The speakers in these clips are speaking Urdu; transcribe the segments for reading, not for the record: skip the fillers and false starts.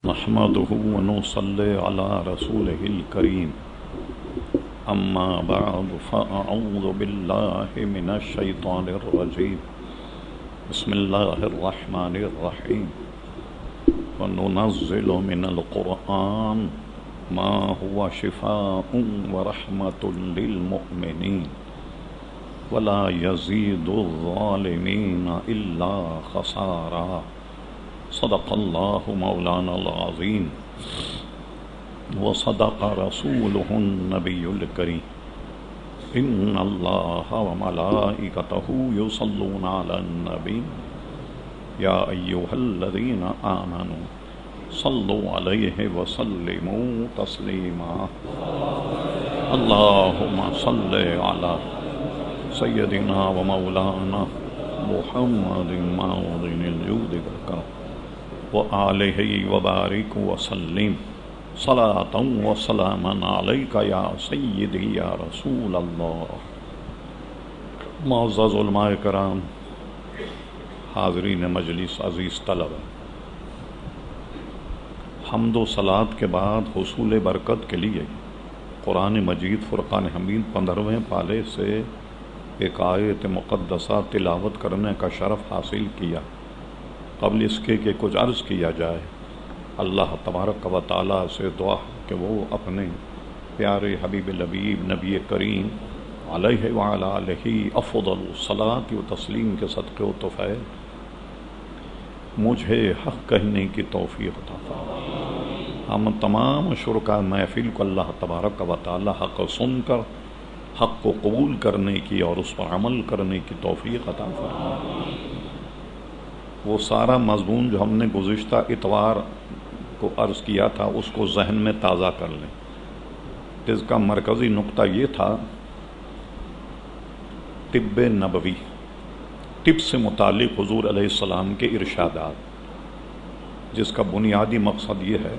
نحمده ونصلي على رسوله الكريم أما بعد فأعوذ بالله من الشيطان الرجيم بسم الله الرحمن الرحيم وننزل من القرآن ما هو شفاء ورحمة للمؤمنين ولا يزيد الظالمين إلا خسارا صدق الله مولانا العظيم وصدق رسوله النبي الكريم إن الله وملائكته يصلون على النبي يا أيها الذين آمنوا صلوا عليه وسلموا تسليما اللهم صل على سيدنا ومولانا محمد معظم الجود والكرم وآلہ وبارک وسلم صلاۃ وسلاما علیک یا سیدی یا رسول اللہ۔ معزز علماء کرام، حاضرین مجلس، عزیز طلبہ، حمد و صلات کے بعد حصول برکت کے لیے قرآن مجید فرقان حمید 15ویں پارے سے ایک آیت مقدسہ تلاوت کرنے کا شرف حاصل کیا۔ قبل اس کے کہ کچھ عرض کیا جائے، اللہ تبارک و تعالیٰ سے دعا کہ وہ اپنے پیارے حبیب لبیب نبی کریم علیہ وعلی آلہ افضل الصلاۃ و تسلیم کے صدقے و توفیل مجھے حق کہنے کی توفیق عطا فرمائے۔ ہم تمام شرکاء محفل کو اللہ تبارک و تعالیٰ حق سن کر حق کو قبول کرنے کی اور اس پر عمل کرنے کی توفیق عطا فرمائے۔ وہ سارا مضمون جو ہم نے گزشتہ اتوار کو عرض کیا تھا اس کو ذہن میں تازہ کر لیں۔ جس کا مرکزی نقطہ یہ تھا طب نبوی، طب سے متعلق حضور علیہ السلام کے ارشادات، جس کا بنیادی مقصد یہ ہے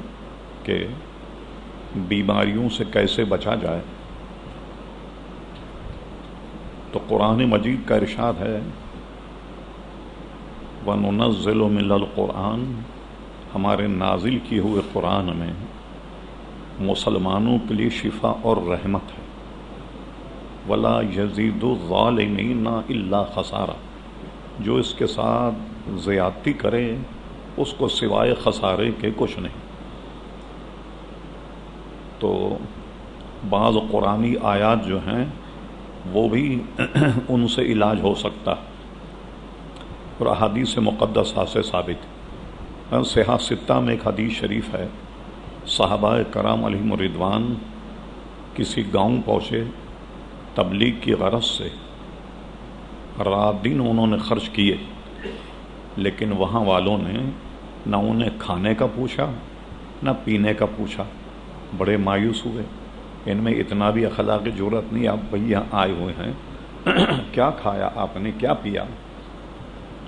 کہ بیماریوں سے کیسے بچا جائے۔ تو قرآن مجید کا ارشاد ہے وَنُنَزِّلُ مِنَ الْقُرْآنِ، ہمارے نازل کیے ہوئے قرآن میں مسلمانوں کے لیے شفا اور رحمت ہے۔ وَلَا يَزِيدُ الظَّالِمِينَ إِلَّا خَسَارًا، جو اس کے ساتھ زیادتی کرے اس کو سوائے خسارے کے کچھ نہیں۔ تو بعض قرآنی آیات جو ہیں وہ بھی ان سے علاج ہو سکتا ہے، اور احادیث مقدسہ سے ثابت ہے۔ صحاح ستہ میں ایک حدیث شریف ہے، صحابہ کرام علیہم الرضوان کسی گاؤں پہنچے تبلیغ کی غرض سے، رات دن انہوں نے خرچ کیے، لیکن وہاں والوں نے نہ انہیں کھانے کا پوچھا نہ پینے کا پوچھا۔ بڑے مایوس ہوئے، ان میں اتنا بھی اخلاقی جرأت نہیں، آپ بھئی یہاں آئے ہوئے ہیں، کیا کھایا آپ نے، کیا پیا؟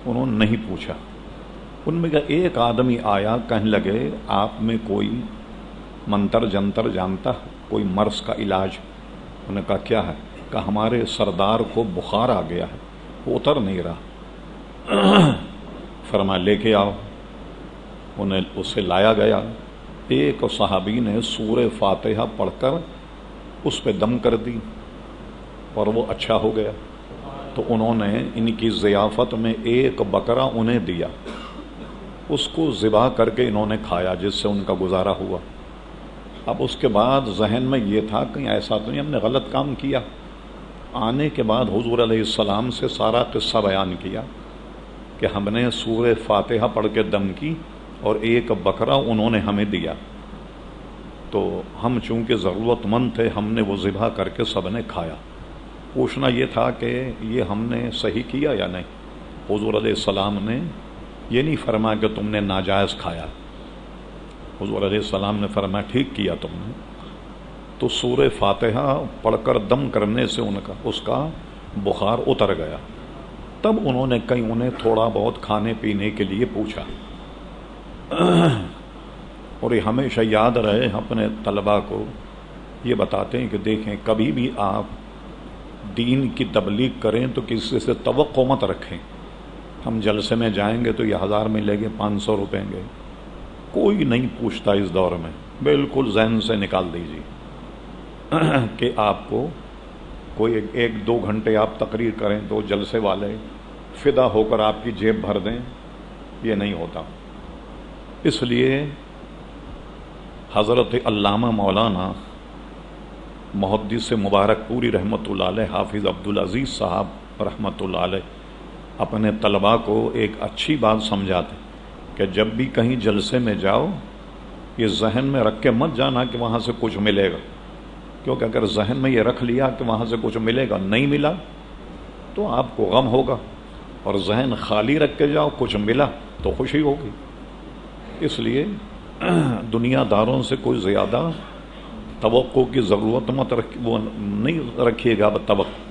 انہوں نے نہیں پوچھا۔ ان میں ایک آدمی آیا، کہنے لگے آپ میں کوئی منتر جنتر جانتا ہے، کوئی مرض کا علاج؟ انہوں نے کہا کیا ہے؟ کہا ہمارے سردار کو بخار آ گیا ہے، وہ اتر نہیں رہا۔ فرمایا لے کے آؤ۔ انہیں اسے لایا گیا۔ ایک صحابی نے سورہ فاتحہ پڑھ کر اس پہ دم کر دی اور وہ اچھا ہو گیا۔ تو انہوں نے ان کی ضیافت میں ایک بکرا انہیں دیا، اس کو ذبح کر کے انہوں نے کھایا، جس سے ان کا گزارا ہوا۔ اب اس کے بعد ذہن میں یہ تھا کہیں ایسا تو نہیں ہم نے غلط کام کیا۔ آنے کے بعد حضور علیہ السلام سے سارا قصہ بیان کیا کہ ہم نے سورہ فاتحہ پڑھ کے دم کی اور ایک بکرا انہوں نے ہمیں دیا، تو ہم چونکہ ضرورت مند تھے ہم نے وہ ذبح کر کے سب نے کھایا۔ پوچھنا یہ تھا کہ یہ ہم نے صحیح کیا یا نہیں؟ حضور علیہ السلام نے یہ نہیں فرمایا کہ تم نے ناجائز کھایا۔ حضور علیہ السلام نے فرمایا ٹھیک کیا تم نے۔ تو سورہ فاتحہ پڑھ کر دم کرنے سے اس کا بخار اتر گیا۔ تب انہوں نے کہیں انہیں تھوڑا بہت کھانے پینے کے لیے پوچھا۔ اور یہ ہمیشہ یاد رہے، اپنے طلباء کو یہ بتاتے ہیں کہ دیکھیں کبھی بھی آپ دین کی تبلیغ کریں تو کسی سے توقع مت رکھیں ہم جلسے میں جائیں گے تو یہ 1000 ملے گے، 500 روپے گے، کوئی نہیں پوچھتا اس دور میں، بالکل ذہن سے نکال دیجیے کہ آپ کو کوئی ایک دو گھنٹے آپ تقریر کریں تو جلسے والے فدا ہو کر آپ کی جیب بھر دیں، یہ نہیں ہوتا۔ اس لیے حضرت علامہ مولانا محدث مبارک پوری رحمۃ اللہ علیہ، حافظ عبدالعزیز صاحب رحمۃ اللہ علیہ اپنے طلباء کو ایک اچھی بات سمجھاتے کہ جب بھی کہیں جلسے میں جاؤ یہ ذہن میں رکھ کے مت جانا کہ وہاں سے کچھ ملے گا، کیونکہ اگر ذہن میں یہ رکھ لیا کہ وہاں سے کچھ ملے گا، نہیں ملا تو آپ کو غم ہوگا، اور ذہن خالی رکھ کے جاؤ کچھ ملا تو خوشی ہوگی۔ اس لیے دنیا داروں سے کوئی زیادہ توقع کی ضرورت وہ نہیں رکھیے گا توقع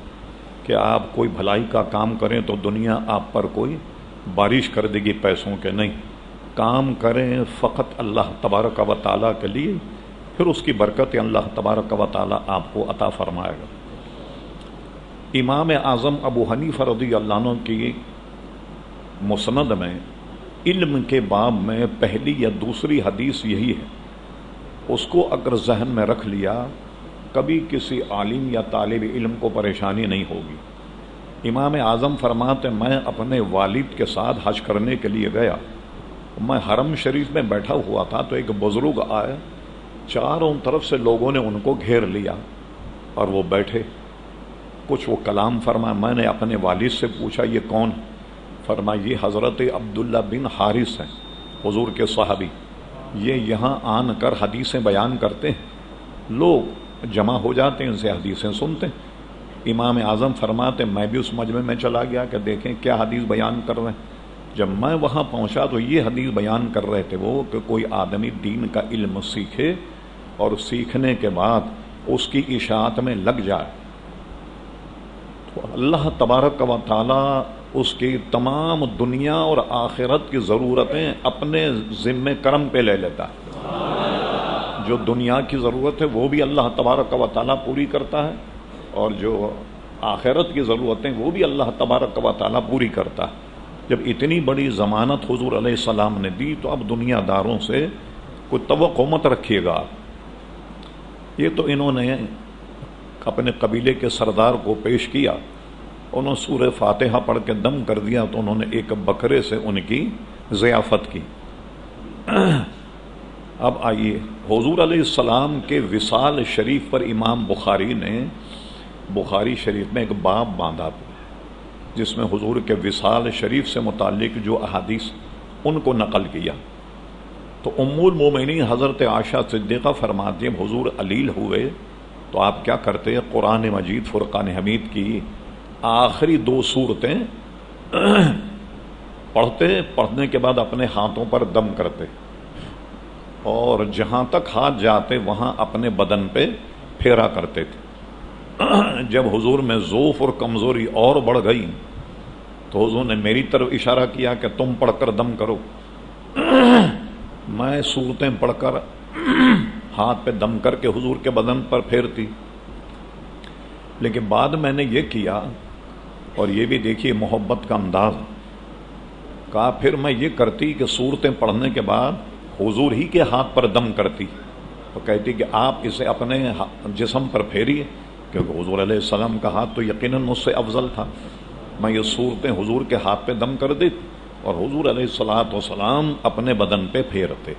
کہ آپ کوئی بھلائی کا کام کریں تو دنیا آپ پر کوئی بارش کر دے گی پیسوں کے، نہیں، کام کریں فقط اللہ تبارک و تعالیٰ کے لیے، پھر اس کی برکت اللہ تبارک و تعالیٰ آپ کو عطا فرمائے گا۔ امام اعظم ابو حنیفہ رضی اللہ عنہ کی مسند میں علم کے باب میں پہلی یا دوسری حدیث یہی ہے، اس کو اگر ذہن میں رکھ لیا کبھی کسی عالم یا طالب علم کو پریشانی نہیں ہوگی۔ امام اعظم فرماتے میں اپنے والد کے ساتھ حج کرنے کے لیے گیا، میں حرم شریف میں بیٹھا ہوا تھا تو ایک بزرگ آئے، چاروں طرف سے لوگوں نے ان کو گھیر لیا اور وہ بیٹھے، کچھ وہ کلام فرمایا۔ میں نے اپنے والد سے پوچھا یہ کون؟ فرمایا یہ حضرت عبداللہ بن حارث ہیں، حضور کے صحابی، یہ یہاں آن کر حدیثیں بیان کرتے ہیں، لوگ جمع ہو جاتے ہیں، ان سے حدیثیں سنتے ہیں۔ امام اعظم فرماتے میں بھی اس مجمع میں چلا گیا کہ دیکھیں کیا حدیث بیان کر رہے ہیں۔ جب میں وہاں پہنچا تو یہ حدیث بیان کر رہے تھے وہ کہ کوئی آدمی دین کا علم سیکھے اور سیکھنے کے بعد اس کی اشاعت میں لگ جائے تو اللہ تبارک و تعالیٰ اس کی تمام دنیا اور آخرت کی ضرورتیں اپنے ذمہ کرم پہ لے لیتا ہے۔ جو دنیا کی ضرورت ہے وہ بھی اللہ تبارک و تعالیٰ پوری کرتا ہے، اور جو آخرت کی ضرورتیں وہ بھی اللہ تبارک و تعالیٰ پوری کرتا ہے۔ جب اتنی بڑی ضمانت حضور علیہ السلام نے دی تو اب دنیا داروں سے کوئی توقع مت رکھیے گا۔ یہ تو انہوں نے اپنے قبیلے کے سردار کو پیش کیا، انہوں سورہ فاتحہ پڑھ کے دم کر دیا تو انہوں نے ایک بکرے سے ان کی ضیافت کی۔ اب آئیے حضور علیہ السلام کے وصال شریف پر امام بخاری نے بخاری شریف میں ایک باب باندھا جس میں حضور کے وصال شریف سے متعلق جو احادیث ان کو نقل کیا۔ تو ام المومنین حضرت عائشہ صدیقہ فرماتی ہیں حضور علیل ہوئے تو آپ کیا کرتے؟ قرآن مجید فرقان حمید کی آخری 2 سورتیں پڑھنے کے بعد اپنے ہاتھوں پر دم کرتے، اور جہاں تک ہاتھ جاتے وہاں اپنے بدن پہ پھیرا کرتے تھے۔ جب حضور میں ضعف اور کمزوری اور بڑھ گئی تو حضور نے میری طرف اشارہ کیا کہ تم پڑھ کر دم کرو۔ میں سورتیں پڑھ کر ہاتھ پہ دم کر کے حضور کے بدن پر پھیرتی، لیکن بعد میں نے یہ کیا، اور یہ بھی دیکھیے محبت کا انداز، کہا پھر میں یہ کرتی کہ سورتیں پڑھنے کے بعد حضور ہی کے ہاتھ پر دم کرتی، تو کہتی کہ آپ اسے اپنے جسم پر پھیریے، کیونکہ حضور علیہ السلام کا ہاتھ تو یقیناً مجھ سے افضل تھا۔ میں یہ صورتیں حضور کے ہاتھ پہ دم کر دیتی اور حضور علیہ السلام اپنے بدن پہ پھیرتے۔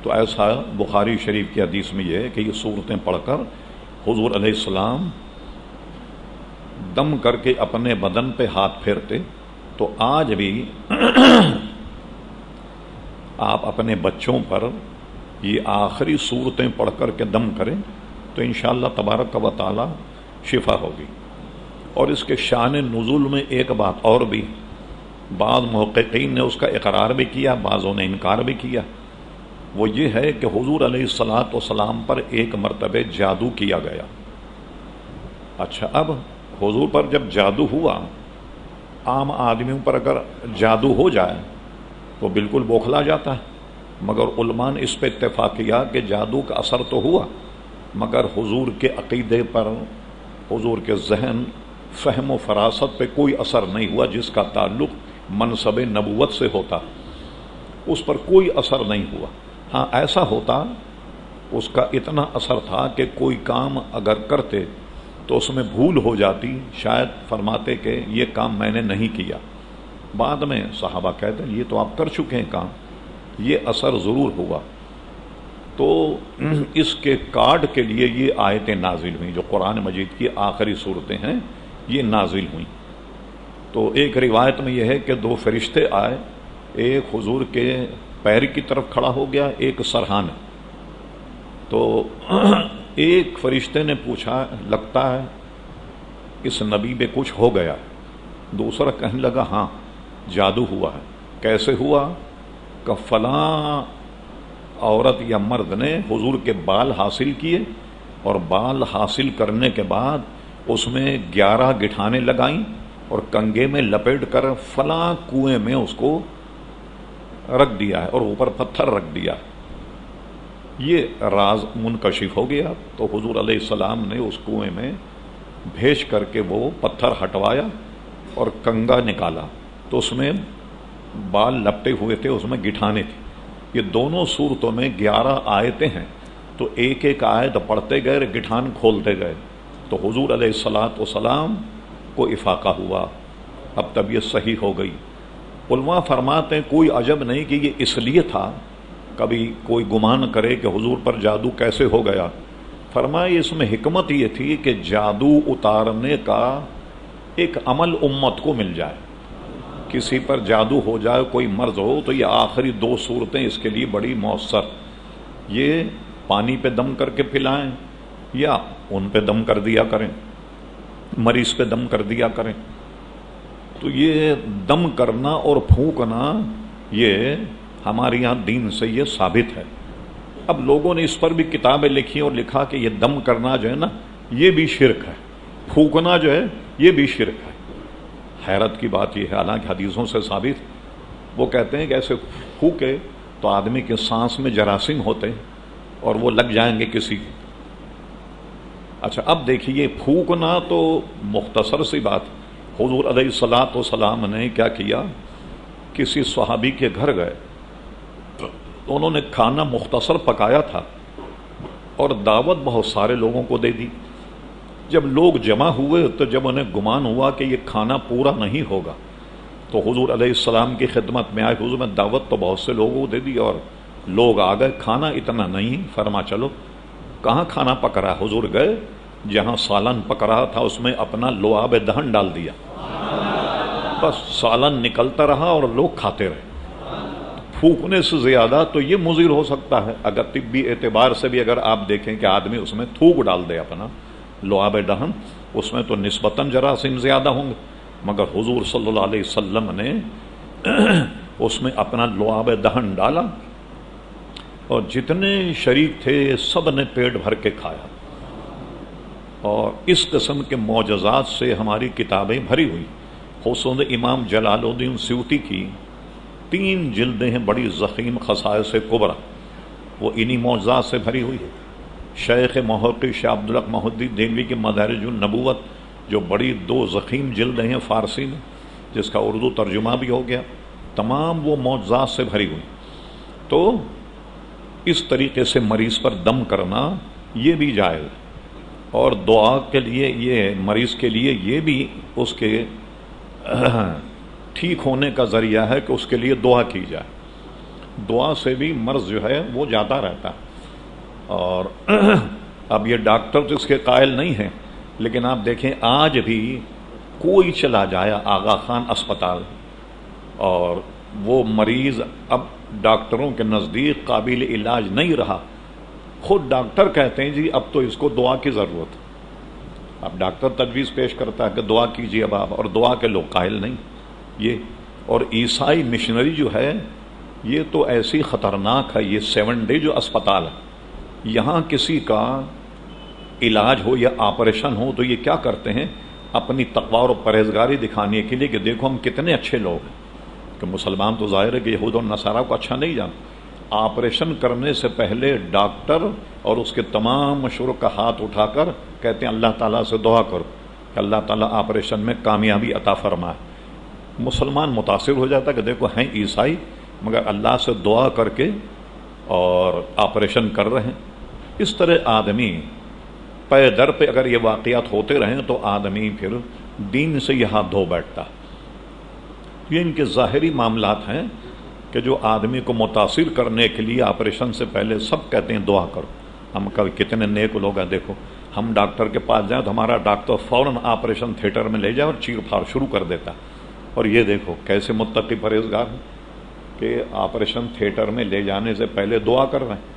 تو ایسا بخاری شریف کی حدیث میں یہ ہے کہ یہ صورتیں پڑھ کر حضور علیہ السلام دم کر کے اپنے بدن پہ ہاتھ پھیرتے۔ تو آج بھی آپ اپنے بچوں پر یہ آخری صورتیں پڑھ کر کے دم کریں تو انشاءاللہ تبارک و تعالی شفا ہوگی۔ اور اس کے شان نزول میں ایک بات اور بھی، بعض محققین نے اس کا اقرار بھی کیا، بعضوں نے انکار بھی کیا، وہ یہ ہے کہ حضور علیہ السلام پر ایک مرتبہ جادو کیا گیا۔ اچھا، اب حضور پر جب جادو ہوا، عام آدمیوں پر اگر جادو ہو جائے تو بالکل بوکھلا جاتا ہے، مگر علماء نے اس پہ اتفاق کیا کہ جادو کا اثر تو ہوا مگر حضور کے عقیدے پر، حضور کے ذہن، فہم و فراست پہ کوئی اثر نہیں ہوا جس کا تعلق منصب نبوت سے ہوتا۔ اس پر کوئی اثر نہیں ہوا. ہاں ایسا ہوتا اس کا اتنا اثر تھا کہ کوئی کام اگر کرتے تو اس میں بھول ہو جاتی، شاید فرماتے کہ یہ کام میں نے نہیں کیا. بعد میں صحابہ کہتے ہیں یہ تو آپ کر چکے ہیں کام، یہ اثر ضرور ہوا. تو اس کے کارڈ کے لیے یہ آیتیں نازل ہوئیں جو قرآن مجید کی آخری صورتیں ہیں، یہ نازل ہوئیں. تو ایک روایت میں یہ ہے کہ 2 فرشتے آئے، ایک حضور کے پیر کی طرف کھڑا ہو گیا، ایک سرہانے. تو ایک فرشتے نے پوچھا لگتا ہے اس نبی پہ کچھ ہو گیا. دوسرا کہنے لگا ہاں جادو ہوا ہے. کیسے ہوا؟ کہ فلاں عورت یا مرد نے حضور کے بال حاصل کیے اور بال حاصل کرنے کے بعد اس میں 11 گٹھانیں لگائیں اور کنگے میں لپیٹ کر فلاں کنویں میں اس کو رکھ دیا ہے اور اوپر پتھر رکھ دیا. یہ راز منکشف ہو گیا. تو حضور علیہ السلام نے اس کنویں میں بھیج کر کے وہ پتھر ہٹوایا اور کنگا نکالا تو اس میں بال لپٹے ہوئے تھے، اس میں گٹھانے تھے. یہ دونوں صورتوں میں 11 آیتیں ہیں. تو ایک ایک آیت پڑھتے گئے، گٹھان کھولتے گئے. تو حضور علیہ السلام کو افاقہ ہوا، اب طبیعت صحیح ہو گئی. علماء فرماتے ہیں کوئی عجب نہیں کہ یہ اس لیے تھا، کبھی کوئی گمان کرے کہ حضور پر جادو کیسے ہو گیا. فرمایا اس میں حکمت یہ تھی کہ جادو اتارنے کا ایک عمل امت کو مل جائے. کسی پر جادو ہو جائے، کوئی مرض ہو، تو یہ آخری 2 صورتیں اس کے لیے بڑی مؤثر. یہ پانی پہ دم کر کے پلائیں یا ان پہ دم کر دیا کریں، مریض پہ دم کر دیا کریں. تو یہ دم کرنا اور پھونکنا یہ ہمارے یہاں دین سے یہ ثابت ہے. اب لوگوں نے اس پر بھی کتابیں لکھی اور لکھا کہ یہ دم کرنا جو ہے نا یہ بھی شرک ہے، پھونکنا جو ہے یہ بھی شرک ہے. حیرت کی بات یہ ہے، حالانکہ حدیثوں سے ثابت. وہ کہتے ہیں کہ ایسے پھونکے تو آدمی کے سانس میں جراثیم ہوتے ہیں اور وہ لگ جائیں گے کسی کو. اچھا اب دیکھیے پھونکنا تو مختصر سی بات. حضور علیہ السلام نے کیا کیا، کسی صحابی کے گھر گئے تو انہوں نے کھانا مختصر پکایا تھا اور دعوت بہت سارے لوگوں کو دے دی. جب لوگ جمع ہوئے تو جب انہیں گمان ہوا کہ یہ کھانا پورا نہیں ہوگا تو حضور علیہ السلام کی خدمت میں آئے. حضور میں دعوت تو بہت سے لوگوں کو دے دی اور لوگ آ گئے، کھانا اتنا نہیں. فرما چلو کہاں کھانا پک رہا؟ حضور گئے جہاں سالن پک رہا تھا اس میں اپنا لعاب دہن ڈال دیا، بس سالن نکلتا رہا اور لوگ کھاتے رہے. پھونکنے سے زیادہ تو یہ مضر ہو سکتا ہے. اگر طبی اعتبار سے بھی اگر آپ دیکھیں کہ آدمی اس میں تھوک ڈال دے اپنا لعاب دہن، اس میں تو نسبتاً جراثیم زیادہ ہوں گے. مگر حضور صلی اللہ علیہ وسلم نے اس میں اپنا لعاب دہن ڈالا اور جتنے شریک تھے سب نے پیٹ بھر کے کھایا. اور اس قسم کے معجزات سے ہماری کتابیں بھری ہوئی. خصوصاً امام جلال الدین سیوطی کی 3 جلدیں ہیں بڑی ضخیم خصائص کبریٰ، وہ انہی معجزات سے بھری ہوئی ہے. شیخ محقق شاہ عبدالحق محی الدین دہلوی کی مدارج النبوت جو بڑی 2 ضخیم جلدیں ہیں فارسی میں، جس کا اردو ترجمہ بھی ہو گیا، تمام وہ معجزات سے بھری ہوئی. تو اس طریقے سے مریض پر دم کرنا یہ بھی جائز ہے. اور دعا کے لیے یہ مریض کے لیے یہ بھی اس کے ٹھیک ہونے کا ذریعہ ہے کہ اس کے لیے دعا کی جائے. دعا سے بھی مرض جو ہے وہ جاتا رہتا ہے. اور اب یہ ڈاکٹر تو اس کے قائل نہیں ہیں، لیکن آپ دیکھیں آج بھی کوئی چلا جائے آغا خان اسپتال اور وہ مریض اب ڈاکٹروں کے نزدیک قابل علاج نہیں رہا. خود ڈاکٹر کہتے ہیں جی اب تو اس کو دعا کی ضرورت ہے. اب ڈاکٹر تجویز پیش کرتا ہے کہ دعا کیجیے اب آپ، اور دعا کے لوگ قائل نہیں. یہ اور عیسائی مشنری جو ہے یہ تو ایسی خطرناک ہے. یہ 7 ڈے جو اسپتال ہے، یہاں کسی کا علاج ہو یا آپریشن ہو تو یہ کیا کرتے ہیں، اپنی تقوی اور پرہیزگاری دکھانے کے لیے کہ دیکھو ہم کتنے اچھے لوگ ہیں. کہ مسلمان تو ظاہر ہے کہ یہود اور نصارہ کو اچھا نہیں جانتے. آپریشن کرنے سے پہلے ڈاکٹر اور اس کے تمام مشوروں کا ہاتھ اٹھا کر کہتے ہیں اللہ تعالیٰ سے دعا کرو کہ اللہ تعالیٰ آپریشن میں کامیابی عطا فرمائے. مسلمان متاثر ہو جاتا کہ دیکھو ہیں عیسائی مگر اللہ سے دعا کر کے اور آپریشن کر رہے ہیں۔ اس طرح آدمی پے در پہ اگر یہ واقعات ہوتے رہیں تو آدمی پھر دین سے یہ ہاتھ دھو بیٹھتا۔ یہ ان کے ظاہری معاملات ہیں کہ جو آدمی کو متاثر کرنے کے لیے آپریشن سے پہلے سب کہتے ہیں دعا کرو۔ ہم کتنے نیک لوگ ہیں، دیکھو ہم ڈاکٹر کے پاس جائیں تو ہمارا ڈاکٹر فوراً آپریشن تھیٹر میں لے جائے اور چیر پھاڑ شروع کر دیتا، اور یہ دیکھو کیسے متقی پرہیزگار ہیں کہ آپریشن تھیٹر میں لے جانے سے پہلے دعا کر رہے ہیں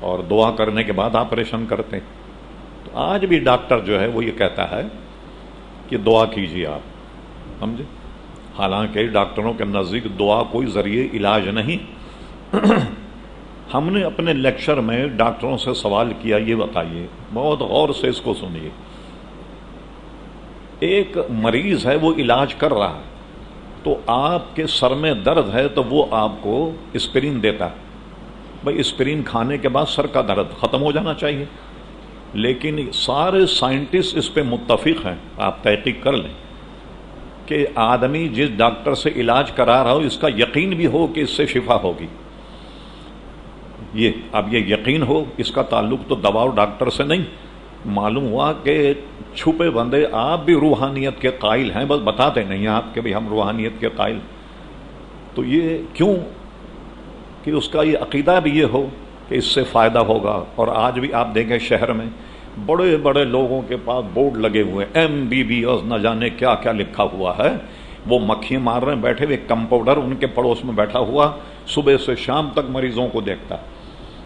اور دعا کرنے کے بعد آپریشن کرتے ہیں۔ تو آج بھی ڈاکٹر جو ہے وہ یہ کہتا ہے کہ دعا کیجیے آپ، سمجھے؟ حالانکہ ڈاکٹروں کے نزدیک دعا کوئی ذریعہ علاج نہیں۔ ہم نے اپنے لیکچر میں ڈاکٹروں سے سوال کیا، یہ بتائیے، بہت غور سے اس کو سنیے، ایک مریض ہے وہ علاج کر رہا ہے تو آپ کے سر میں درد ہے تو وہ آپ کو اسپرین دیتا ہے، بھائی اسپرین کھانے کے بعد سر کا درد ختم ہو جانا چاہیے، لیکن سارے سائنٹسٹ اس پہ متفق ہیں، آپ تحقیق کر لیں کہ آدمی جس ڈاکٹر سے علاج کرا رہا ہو اس کا یقین بھی ہو کہ اس سے شفا ہوگی، اب یہ یقین ہو، اس کا تعلق تو دوا اور ڈاکٹر سے نہیں۔ معلوم ہوا کہ چھپے بندے آپ بھی روحانیت کے قائل ہیں، بس بتاتے نہیں آپ کہ ہم روحانیت کے قائل۔ تو یہ کیوں کہ اس کا یہ عقیدہ بھی یہ ہو کہ اس سے فائدہ ہوگا۔ اور آج بھی آپ دیکھیں شہر میں بڑے بڑے لوگوں کے پاس بورڈ لگے ہوئے MBBS نہ جانے کیا کیا لکھا ہوا ہے، وہ مکھیاں مار رہے ہیں بیٹھے ہوئے، کمپاؤنڈر ان کے پڑوس میں بیٹھا ہوا صبح سے شام تک مریضوں کو دیکھتا ہے،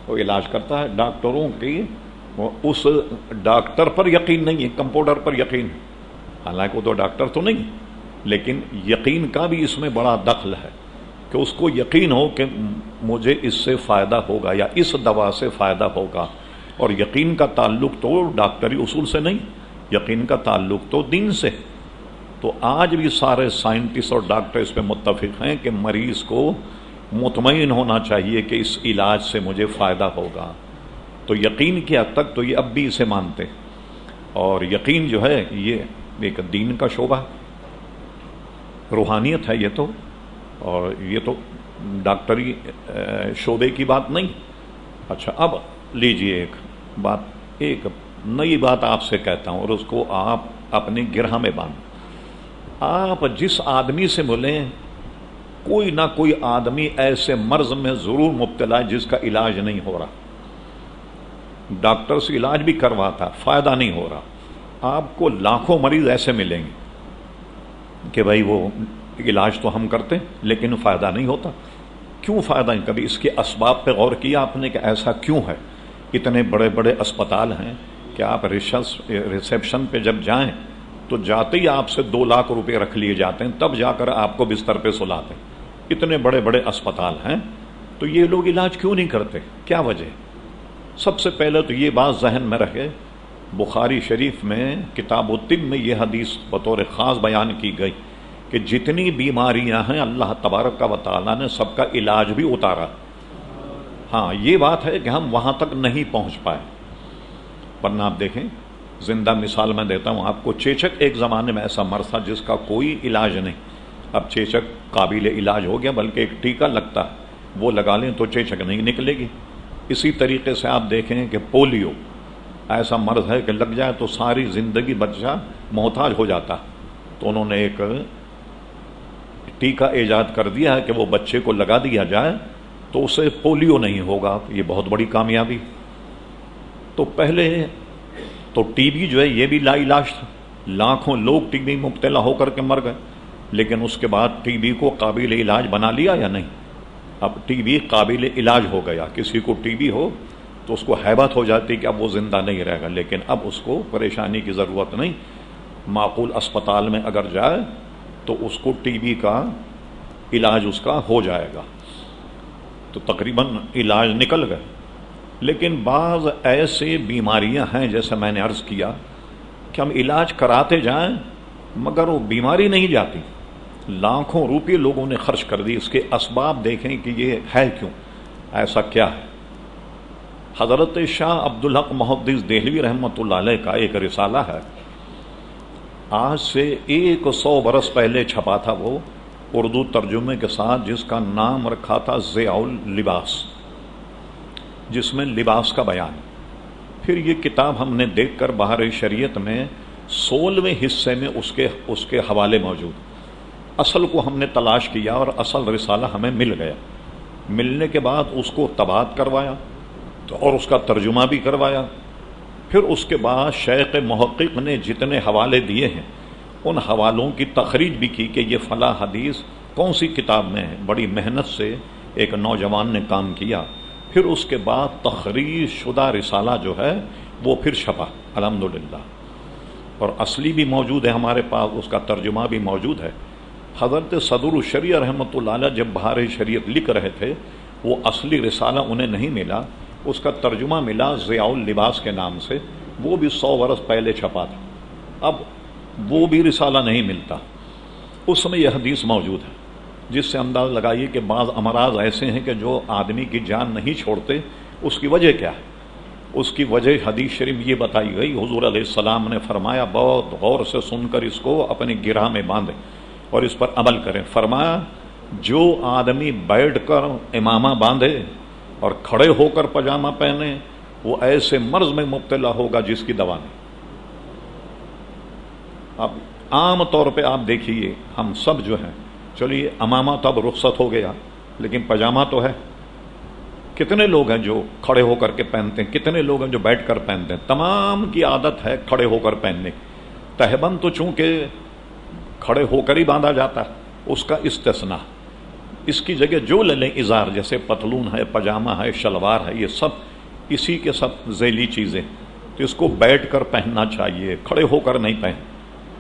وہ علاج کرتا ہے۔ ڈاکٹروں کی اس ڈاکٹر پر یقین نہیں ہے، کمپاؤنڈر پر یقین ہے، حالانکہ وہ تو ڈاکٹر تو نہیں، لیکن یقین کا بھی اس میں بڑا دخل ہے کہ اس کو یقین ہو کہ مجھے اس سے فائدہ ہوگا یا اس دوا سے فائدہ ہوگا۔ اور یقین کا تعلق تو ڈاکٹری اصول سے نہیں، یقین کا تعلق تو دین سے۔ تو آج بھی سارے سائنٹسٹ اور ڈاکٹر اس پہ متفق ہیں کہ مریض کو مطمئن ہونا چاہیے کہ اس علاج سے مجھے فائدہ ہوگا۔ تو یقین کی حد تک تو یہ اب بھی اسے مانتے، اور یقین جو ہے یہ ایک دین کا شعبہ، روحانیت ہے یہ تو، اور یہ تو ڈاکٹری شعبے کی بات نہیں۔ اچھا اب لیجئے ایک نئی بات آپ سے کہتا ہوں، اور اس کو آپ اپنی گرہ میں باندھ۔ آپ جس آدمی سے ملیں کوئی نہ کوئی آدمی ایسے مرض میں ضرور مبتلا ہے جس کا علاج نہیں ہو رہا، ڈاکٹر سے علاج بھی کرواتا فائدہ نہیں ہو رہا۔ آپ کو لاکھوں مریض ایسے ملیں گے کہ بھائی وہ علاج تو ہم کرتے لیکن فائدہ نہیں ہوتا۔ کیوں فائدہ نہیں؟ کبھی اس کے اسباب پہ غور کیا آپ نے کہ ایسا کیوں ہے؟ اتنے بڑے بڑے اسپتال ہیں کہ آپ ریسیپشن پہ جب جائیں تو جاتے ہی آپ سے 2 لاکھ روپے رکھ لیے جاتے ہیں، تب جا کر آپ کو بستر پہ سلاتے ہیں۔ اتنے بڑے بڑے اسپتال ہیں تو یہ لوگ علاج کیوں نہیں کرتے؟ کیا وجہ؟ سب سے پہلے تو یہ بات ذہن میں رکھے، بخاری شریف میں کتاب الطب میں یہ حدیث بطور خاص بیان کی گئی کہ جتنی بیماریاں ہیں اللہ تبارک و تعالیٰ نے سب کا علاج بھی اتارا۔ ہاں یہ بات ہے کہ ہم وہاں تک نہیں پہنچ پائے، ورنہ آپ دیکھیں، زندہ مثال میں دیتا ہوں آپ کو، چیچک ایک زمانے میں ایسا مرض تھا جس کا کوئی علاج نہیں، اب چیچک قابل علاج ہو گیا، بلکہ ایک ٹیکہ لگتا ہے، وہ لگا لیں تو چیچک نہیں نکلے گی۔ اسی طریقے سے آپ دیکھیں کہ پولیو ایسا مرض ہے کہ لگ جائے تو ساری زندگی بچہ محتاج ہو جاتا، تو انہوں نے ایک ٹیکہ ایجاد کر دیا ہے کہ وہ بچے کو لگا دیا جائے تو اسے پولیو نہیں ہوگا۔ یہ بہت بڑی کامیابی۔ تو پہلے تو ٹی بی جو ہے یہ بھی لا علاج تھا، لاکھوں لوگ ٹی بی مبتلا ہو کر کے مر گئے، لیکن اس کے بعد ٹی بی کو قابل علاج بنا لیا یا نہیں؟ اب ٹی بی قابل علاج ہو گیا، کسی کو ٹی بی ہو تو اس کو ہیبت ہو جاتی کہ اب وہ زندہ نہیں رہے گا، لیکن اب اس کو پریشانی کی ضرورت نہیں، معقول اسپتال میں اگر جائے تو اس کو ٹی بی کا علاج اس کا ہو جائے گا، تو تقریباً علاج نکل گئے۔ لیکن بعض ایسے بیماریاں ہیں جیسے میں نے عرض کیا کہ ہم علاج کراتے جائیں مگر وہ بیماری نہیں جاتی، لاکھوں روپے لوگوں نے خرچ کر دی، اس کے اسباب دیکھیں کہ یہ ہے کیوں، ایسا کیا ہے۔ حضرت شاہ عبدالحق محدث دہلوی رحمۃ اللہ علیہ کا ایک رسالہ ہے، آج سے 100 برس پہلے چھپا تھا وہ، اردو ترجمے کے ساتھ، جس کا نام رکھا تھا ضیاء اللباس، جس میں لباس کا بیان۔ پھر یہ کتاب ہم نے دیکھ کر بہار شریعت میں 16ویں حصے میں اس کے حوالے موجود۔ اصل کو ہم نے تلاش کیا اور اصل رسالہ ہمیں مل گیا۔ ملنے کے بعد اس کو طباعت کروایا اور اس کا ترجمہ بھی کروایا۔ پھر اس کے بعد شیخ محقق نے جتنے حوالے دیے ہیں ان حوالوں کی تخریج بھی کی کہ یہ فلاں حدیث کون سی کتاب میں ہے۔ بڑی محنت سے ایک نوجوان نے کام کیا۔ پھر اس کے بعد تخریج شدہ رسالہ جو ہے وہ پھر چھپا الحمدللہ، اور اصلی بھی موجود ہے ہمارے پاس، اس کا ترجمہ بھی موجود ہے۔ حضرت صدر الشریعہ رحمۃ اللہ علیہ جب بہار شریعت لکھ رہے تھے، وہ اصلی رسالہ انہیں نہیں ملا، اس کا ترجمہ ملا ضیاء اللباس کے نام سے، وہ بھی 100 برس پہلے چھپا تھا۔ اب وہ بھی رسالہ نہیں ملتا، اس میں یہ حدیث موجود ہے، جس سے انداز لگائیے کہ بعض امراض ایسے ہیں کہ جو آدمی کی جان نہیں چھوڑتے۔ اس کی وجہ کیا ہے؟ اس کی وجہ حدیث شریف یہ بتائی گئی، حضور علیہ السلام نے فرمایا، بہت غور سے سن کر اس کو اپنے گرہ میں باندھیں اور اس پر عمل کریں۔ فرمایا جو آدمی بیٹھ کر امامہ باندھے اور کھڑے ہو کر پاجامہ پہنے، وہ ایسے مرض میں مبتلا ہوگا جس کی دوا نہیں۔ اب عام طور پہ آپ دیکھیے، ہم سب جو ہیں، چلیے امامہ تو اب رخصت ہو گیا، لیکن پاجامہ تو ہے۔ کتنے لوگ ہیں جو کھڑے ہو کر کے پہنتے ہیں، کتنے لوگ ہیں جو بیٹھ کر پہنتے ہیں۔ تمام کی عادت ہے کھڑے ہو کر پہننے۔ تہبند تو چونکہ کھڑے ہو کر ہی باندھا جاتا ہے، اس کا استثناء۔ اس کی جگہ جو لے لیں اظہار، جیسے پتلون ہے، پاجامہ ہے، شلوار ہے، یہ سب اسی کے سب ذیلی چیزیں، تو اس کو بیٹھ کر پہننا چاہیے، کھڑے ہو کر نہیں پہن۔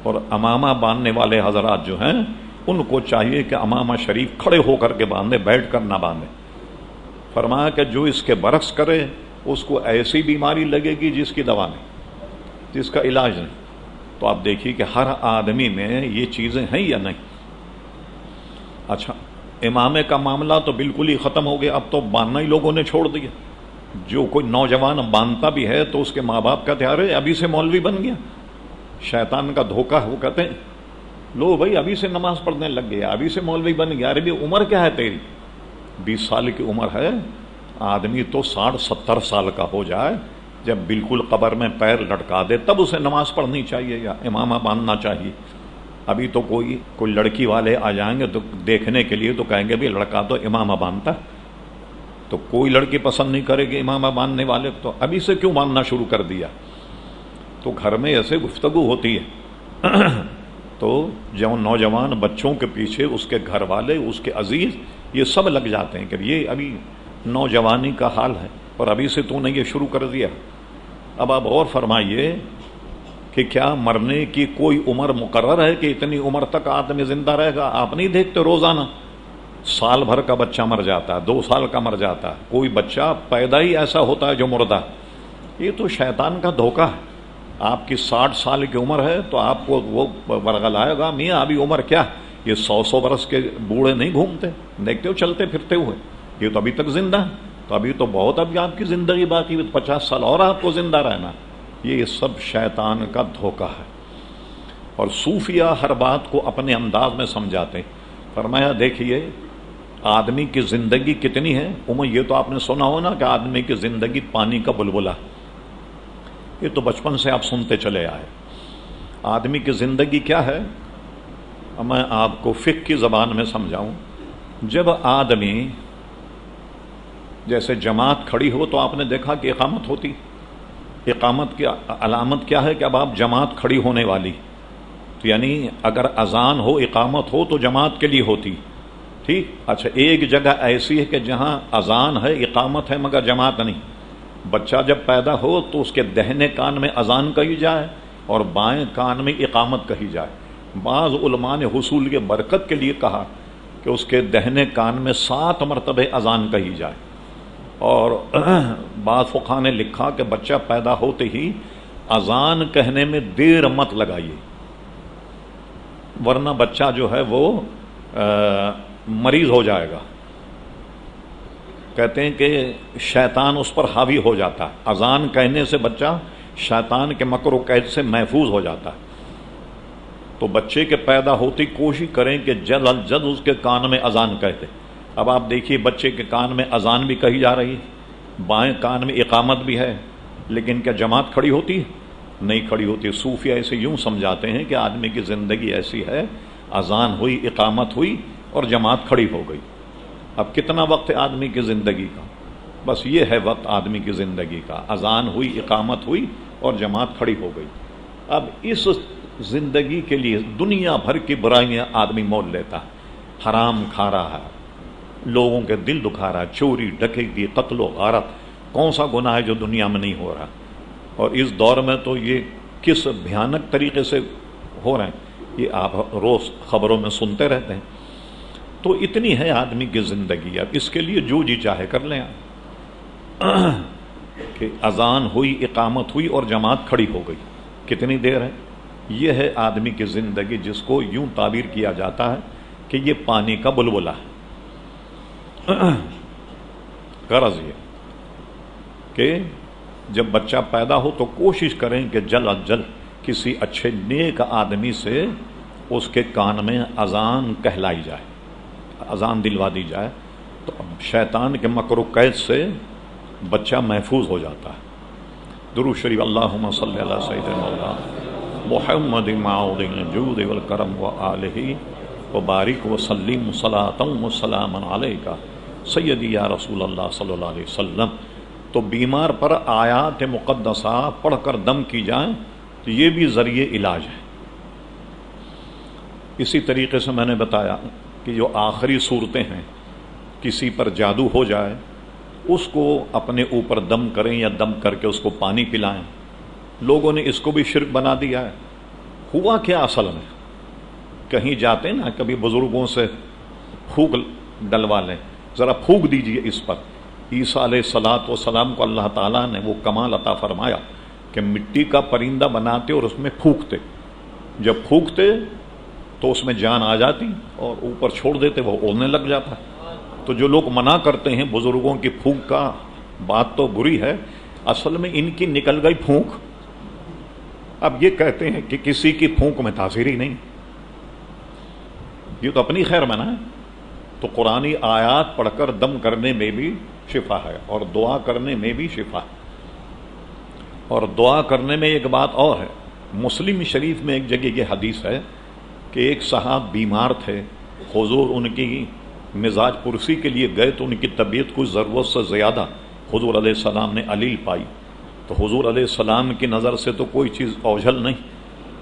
اور امامہ باندھنے والے حضرات جو ہیں ان کو چاہیے کہ امامہ شریف کھڑے ہو کر کے باندھے، بیٹھ کر نہ باندھے۔ فرمایا کہ جو اس کے برعکس کرے اس کو ایسی بیماری لگے گی جس کی دوا نہیں، جس کا علاج نہیں۔ تو آپ دیکھیے کہ ہر آدمی میں یہ چیزیں ہیں یا نہیں۔ اچھا، امامے کا معاملہ تو بالکل ہی ختم ہو گیا، اب تو باندھنا ہی لوگوں نے چھوڑ دیا۔ جو کوئی نوجوان باندھتا بھی ہے تو اس کے ماں باپ کہتے ہیں ارے ابھی سے مولوی بن گیا۔ شیطان کا دھوکہ ہے، وہ کہتے ہیں لو بھائی ابھی سے نماز پڑھنے لگ گیا، ابھی سے مولوی بن گیا۔ ارے بھی عمر کیا ہے تیری؟ 20 سال کی عمر ہے۔ آدمی تو 60-70 سال کا ہو جائے، جب بالکل قبر میں پیر لٹکا دے تب اسے نماز پڑھنی چاہیے یا امامہ باندھنا چاہیے۔ ابھی تو کوئی لڑکی والے آ جائیں گے تو دیکھنے کے لیے تو کہیں گے بھی لڑکا تو امامہ باندھتا، تو کوئی لڑکی پسند نہیں کرے گی امامہ باندھنے والے، تو ابھی سے کیوں باندھنا شروع کر دیا؟ تو گھر میں ایسے گفتگو ہوتی ہے تو جو نوجوان بچوں کے پیچھے اس کے گھر والے، اس کے عزیز، یہ سب لگ جاتے ہیں کہ یہ ابھی نوجوانی کا حال ہے اور ابھی سے تو نے یہ شروع کر دیا۔ اب آپ اور فرمائیے کہ کیا مرنے کی کوئی عمر مقرر ہے کہ اتنی عمر تک آدمی زندہ رہے گا؟ آپ نہیں دیکھتے روزانہ سال بھر کا بچہ مر جاتا ہے، 2 سال کا مر جاتا ہے، کوئی بچہ پیدا ہی ایسا ہوتا ہے جو مردہ۔ یہ تو شیطان کا دھوکہ ہے۔ آپ کی 60 سال کی عمر ہے تو آپ کو وہ ورغلائے گا میاں ابھی عمر کیا، یہ 100 برس کے بوڑھے نہیں گھومتے، دیکھتے ہو چلتے پھرتے ہوئے، یہ تو ابھی تک زندہ ہے، تو ابھی تو بہت ابھی آپ کی زندگی باقی، 50 سال اور آپ کو زندہ رہنا۔ یہ سب شیطان کا دھوکہ ہے، اور صوفیہ ہر بات کو اپنے انداز میں سمجھاتے۔ فرمایا دیکھیے آدمی کی زندگی کتنی ہے، عمر یہ تو آپ نے سنا ہو نا کہ آدمی کی زندگی پانی کا بلبلہ، یہ تو بچپن سے آپ سنتے چلے آئے۔ آدمی کی زندگی کیا ہے؟ میں آپ کو فقہ کی زبان میں سمجھاؤں۔ جب آدمی جیسے جماعت کھڑی ہو تو آپ نے دیکھا کہ اقامت ہوتی، اقامت کی علامت کیا ہے کہ اب آپ جماعت کھڑی ہونے والی، تو یعنی اگر اذان ہو اقامت ہو تو جماعت کے لیے ہوتی، ٹھیک۔ اچھا، ایک جگہ ایسی ہے کہ جہاں اذان ہے اقامت ہے مگر جماعت نہیں۔ بچہ جب پیدا ہو تو اس کے دہنے کان میں اذان کہی جائے اور بائیں کان میں اقامت کہی جائے۔ بعض علماء نے حصول کی برکت کے لیے کہا کہ اس کے دہنے کان میں 7 مرتبہ اذان کہی جائے، اور بعض فقہاء نے لکھا کہ بچہ پیدا ہوتے ہی اذان کہنے میں دیر مت لگائیے، ورنہ بچہ جو ہے وہ مریض ہو جائے گا۔ کہتے ہیں کہ شیطان اس پر حاوی ہو جاتا ہے، اذان کہنے سے بچہ شیطان کے مکر و قید سے محفوظ ہو جاتا ہے۔ تو بچے کے پیدا ہوتی کوشش کریں کہ جلد از جلد اس کے کان میں اذان کہہ دیں۔ اب آپ دیکھیے بچے کے کان میں اذان بھی کہی جا رہی ہے، بائیں کان میں اقامت بھی ہے، لیکن کیا جماعت کھڑی ہوتی ہے؟ نہیں کھڑی ہوتی۔ صوفیہ ایسے یوں سمجھاتے ہیں کہ آدمی کی زندگی ایسی ہے، اذان ہوئی، اقامت ہوئی اور جماعت کھڑی ہو گئی۔ اب کتنا وقت ہے آدمی کی زندگی کا؟ بس یہ ہے وقت آدمی کی زندگی کا، اذان ہوئی، اقامت ہوئی اور جماعت کھڑی ہو گئی۔ اب اس زندگی کے لیے دنیا بھر کی برائیاں آدمی مول لیتا ہے، حرام کھا رہا ہے، لوگوں کے دل دکھا رہا ہے، چوری، ڈکیتی، قتل و غارت، کون سا گناہ ہے جو دنیا میں نہیں ہو رہا؟ اور اس دور میں تو یہ کس بھیانک طریقے سے ہو رہے ہیں یہ آپ روز خبروں میں سنتے رہتے ہیں۔ تو اتنی ہے آدمی کی زندگی، اب اس کے لیے جو جی چاہے کر لیں کہ اذان ہوئی، اقامت ہوئی اور جماعت کھڑی ہو گئی، کتنی دیر ہے؟ یہ ہے آدمی کی زندگی، جس کو یوں تعبیر کیا جاتا ہے کہ یہ پانی کا بلبلہ ہے۔ غرض یہ کہ جب بچہ پیدا ہو تو کوشش کریں کہ جلد از جلد کسی اچھے نیک آدمی سے اس کے کان میں اذان کہلائی جائے، اذان دلوا دی جائے، تو شیطان کے مکر و قید سے بچہ محفوظ ہو جاتا ہے۔ درود شریف اللہم صلی علی سیدنا مولانا محمد معود الجود والکرم وآلہ وبارک وسلم صلاۃ وسلام علیکہ سیدی یا رسول اللہ صلی اللہ علیہ وسلم۔ تو بیمار پر آیات مقدسہ پڑھ کر دم کی جائیں تو یہ بھی ذریعے علاج ہے۔ اسی طریقے سے میں نے بتایا کہ جو آخری صورتیں ہیں، کسی پر جادو ہو جائے اس کو اپنے اوپر دم کریں یا دم کر کے اس کو پانی پلائیں۔ لوگوں نے اس کو بھی شرک بنا دیا ہے۔ ہوا کیا اصل میں؟ کہیں جاتے نا کبھی بزرگوں سے پھونک ڈلوا لیں، ذرا پھونک دیجئے اس پر۔ عیسیٰ علیہ الصلوۃ والسلام کو اللہ تعالیٰ نے وہ کمال عطا فرمایا کہ مٹی کا پرندہ بناتے اور اس میں پھونکتے، جب پھونکتے تو اس میں جان آ جاتی اور اوپر چھوڑ دیتے وہ اڑنے لگ جاتا۔ تو جو لوگ منع کرتے ہیں بزرگوں کی پھونک کا، بات تو بری ہے، اصل میں ان کی نکل گئی پھونک۔ اب یہ کہتے ہیں کہ کسی کی پھونک میں تاثیر ہی نہیں، یہ تو اپنی خیر منا ہے۔ تو قرآنی آیات پڑھ کر دم کرنے میں بھی شفا ہے اور دعا کرنے میں بھی شفا ہے۔ اور دعا کرنے میں ایک بات اور ہے، مسلم شریف میں ایک جگہ یہ حدیث ہے کہ ایک صاحب بیمار تھے، حضور ان کی مزاج پرسی کے لیے گئے تو ان کی طبیعت کچھ ضرورت سے زیادہ حضور علیہ السلام نے علیل پائی۔ تو حضور علیہ السلام کی نظر سے تو کوئی چیز اوجھل نہیں،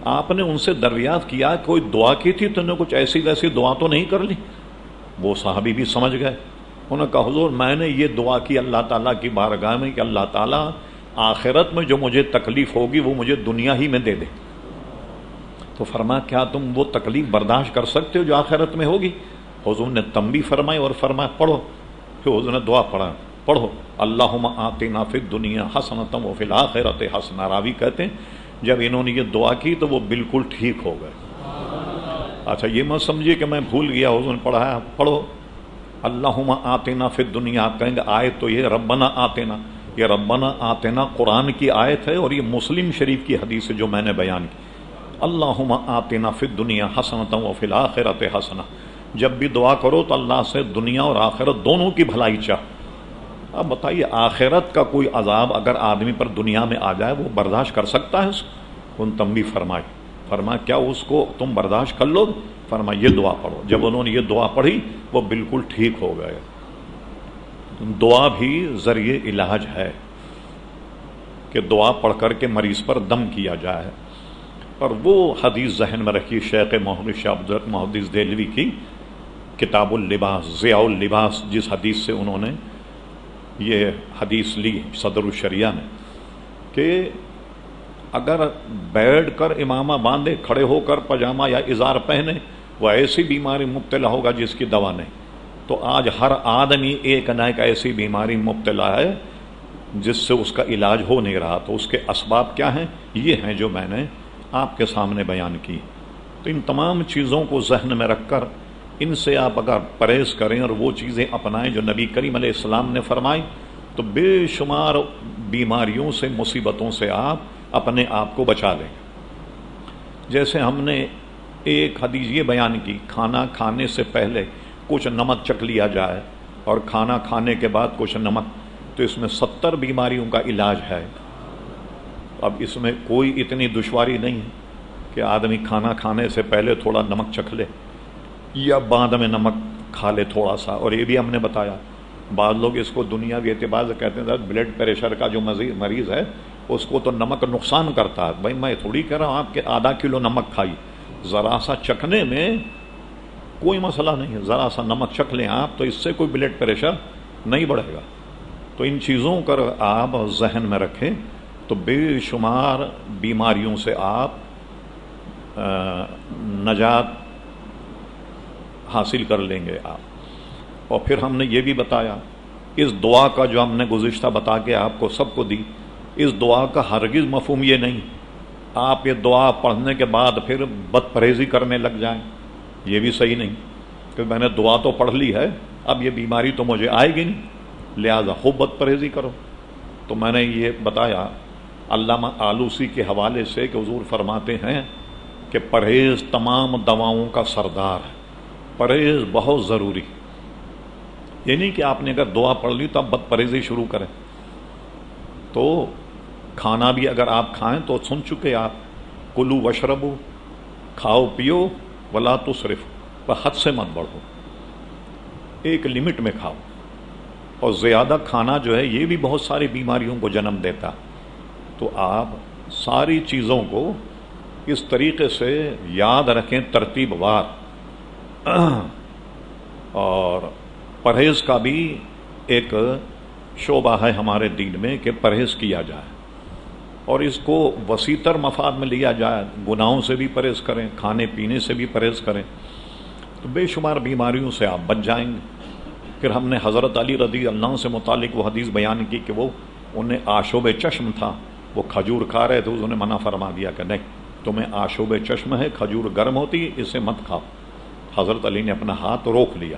آپ نے ان سے دریافت کیا کوئی دعا کی تھی تو نے کچھ ایسی ویسی دعا تو نہیں کر لی؟ وہ صحابی بھی سمجھ گئے، انہوں نے کہا حضور میں نے یہ دعا کی اللہ تعالیٰ کی بارگاہ میں کہ اللہ تعالیٰ آخرت میں جو مجھے تکلیف ہوگی وہ مجھے دنیا ہی میں دے دے۔ تو فرمایا کیا تم وہ تکلیف برداشت کر سکتے ہو جو آخرت میں ہوگی؟ حضور نے تنبیہ فرمائی اور فرمایا پڑھو۔ پھر حضور نے دعا پڑھو اللہم آتنا فی الدنیا حسنۃ وفی الآخرۃ حسنہ۔ راوی کہتے ہیں جب انہوں نے یہ دعا کی تو وہ بالکل ٹھیک ہو گئے۔ اچھا یہ مت سمجھیے کہ میں بھول گیا، حضور نے پڑھایا، پڑھو اللہم آتنا فی الدنیا۔ آپ کہیں گے آیت تو یہ ربنا آتنا، یہ ربنا آتنا قرآن کی آیت ہے اور یہ مسلم شریف کی حدیث ہے جو میں نے بیان کی۔ اللہم آتنا فی الدنیا حسنۃ وفی الآخرۃ حسنہ۔ جب بھی دعا کرو تو اللہ سے دنیا اور آخرت دونوں کی بھلائی چاہ۔ اب بتائیے آخرت کا کوئی عذاب اگر آدمی پر دنیا میں آ جائے وہ برداشت کر سکتا ہے؟ ان تنبیہ فرمایا کیا اس کو تم برداشت کر لو؟ فرمایا یہ دعا پڑھو۔ جب انہوں نے یہ دعا پڑھی وہ بالکل ٹھیک ہو گئے۔ دعا بھی ذریعے علاج ہے کہ دعا پڑھ کر کے مریض پر دم کیا جائے۔ اور وہ حدیث ذہن میں رکھی شیخ محدث شاہ عبدالرحمن محدث دہلوی کی کتاب اللباس، ضیاء اللباس، جس حدیث سے انہوں نے یہ حدیث لی صدر الشریعہ نے کہ اگر بیٹھ کر امامہ باندھے، کھڑے ہو کر پاجامہ یا ازار پہنے، وہ ایسی بیماری مبتلا ہوگا جس کی دوا نہیں۔ تو آج ہر آدمی ایک نہ ایک ایسی بیماری مبتلا ہے جس سے اس کا علاج ہو نہیں رہا۔ تو اس کے اسباب کیا ہیں؟ یہ ہیں جو میں نے آپ کے سامنے بیان کی۔ تو ان تمام چیزوں کو ذہن میں رکھ کر ان سے آپ اگر پرہیز کریں اور وہ چیزیں اپنائیں جو نبی کریم علیہ السلام نے فرمائی تو بے شمار بیماریوں سے، مصیبتوں سے آپ اپنے آپ کو بچا لیں۔ جیسے ہم نے ایک حدیث یہ بیان کی کھانا کھانے سے پہلے کچھ نمک چکھ لیا جائے اور کھانا کھانے کے بعد کچھ نمک، تو اس میں 70 بیماریوں کا علاج ہے۔ اب اس میں کوئی اتنی دشواری نہیں ہے کہ آدمی کھانا کھانے سے پہلے تھوڑا نمک چکھ لے یا بعد میں نمک کھا لے تھوڑا سا۔ اور یہ بھی ہم نے بتایا بعض لوگ اس کو دنیاوی اعتبار سے کہتے ہیں بلڈ پریشر کا جو مریض ہے اس کو تو نمک نقصان کرتا ہے۔ بھائی میں تھوڑی کہہ رہا ہوں آپ کے آدھا کلو نمک کھائی، ذرا سا چکھنے میں کوئی مسئلہ نہیں ہے، ذرا سا نمک چکھ لیں آپ تو اس سے کوئی بلڈ پریشر نہیں بڑھے گا۔ تو ان چیزوں کو آپ ذہن میں رکھیں تو بے شمار بیماریوں سے آپ نجات حاصل کر لیں گے آپ۔ اور پھر ہم نے یہ بھی بتایا اس دعا کا جو ہم نے گزشتہ بتا کے آپ کو سب کو دی، اس دعا کا ہرگز مفہوم یہ نہیں آپ یہ دعا پڑھنے کے بعد پھر بد پرہیزی کرنے لگ جائیں، یہ بھی صحیح نہیں کہ میں نے دعا تو پڑھ لی ہے اب یہ بیماری تو مجھے آئے گی نہیں لہذا خوب بد پرہیزی کرو۔ تو میں نے یہ بتایا علامہ آلوسی کے حوالے سے کہ حضور فرماتے ہیں کہ پرہیز تمام دواؤں کا سردار ہے، پرہیز بہت ضروری۔ یہ نہیں کہ آپ نے اگر دعا پڑھ لی تو آپ بد پرہیزی شروع کریں۔ تو کھانا بھی اگر آپ کھائیں تو سن چکے آپ کلو وشربو، کھاؤ پیو ولا تسرفوا، پر حد سے مت بڑھو، ایک لمٹ میں کھاؤ۔ اور زیادہ کھانا جو ہے یہ بھی بہت ساری بیماریوں کو جنم دیتا۔ تو آپ ساری چیزوں کو اس طریقے سے یاد رکھیں ترتیب وار۔ اور پرہیز کا بھی ایک شعبہ ہے ہمارے دین میں کہ پرہیز کیا جائے اور اس کو وسیع تر مفاد میں لیا جائے، گناہوں سے بھی پرہیز کریں، کھانے پینے سے بھی پرہیز کریں تو بے شمار بیماریوں سے آپ بچ جائیں گے۔ پھر ہم نے حضرت علی رضی اللہ عنہ سے متعلق وہ حدیث بیان کی کہ وہ انہیں آشوب چشم تھا، وہ کھجور کھا رہے تھے، انہوں نے منع فرما دیا کہ نہیں تمہیں آشوب چشم ہے، کھجور گرم ہوتی ہے، اسے مت کھاؤ۔ حضرت علی نے اپنا ہاتھ روک لیا۔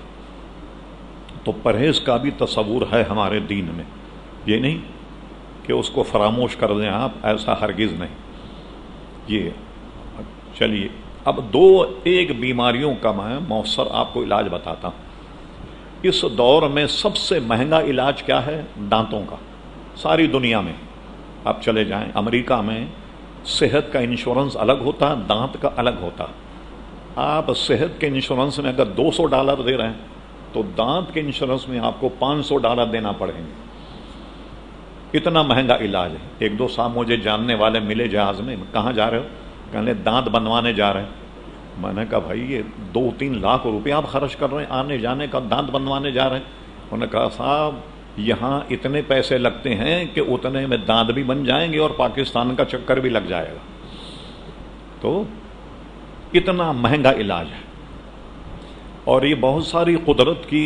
تو پرہیز کا بھی تصور ہے ہمارے دین میں، یہ نہیں کہ اس کو فراموش کر دیں آپ، ایسا ہرگز نہیں۔ یہ چلیے اب ایک بیماریوں کا میں مؤثر آپ کو علاج بتاتا ہوں۔ اس دور میں سب سے مہنگا علاج کیا ہے؟ دانتوں کا۔ ساری دنیا میں آپ چلے جائیں، امریکہ میں صحت کا انشورنس الگ ہوتا ہے، دانت کا الگ ہوتا ہے۔ آپ صحت کے انشورنس میں اگر $200 دے رہے ہیں تو دانت کے انشورنس میں آپ کو $500 دینا پڑیں گے، اتنا مہنگا علاج ہے۔ ایک دو صاحب مجھے جاننے والے ملے جہاز میں، کہاں جا رہے ہو؟ کہنے دانت بنوانے جا رہے ہیں۔ میں نے کہا بھائی یہ 2-3 لاکھ روپے آپ خرچ کر رہے ہیں آنے جانے کا، دانت بنوانے جا رہے ہیں؟ انہوں نے کہا صاحب یہاں اتنے پیسے لگتے ہیں کہ اتنے میں دانت بھی بن جائیں گے اور پاکستان کا چکر بھی لگ جائے گا۔ تو اتنا مہنگا علاج ہے اور یہ بہت ساری قدرت کی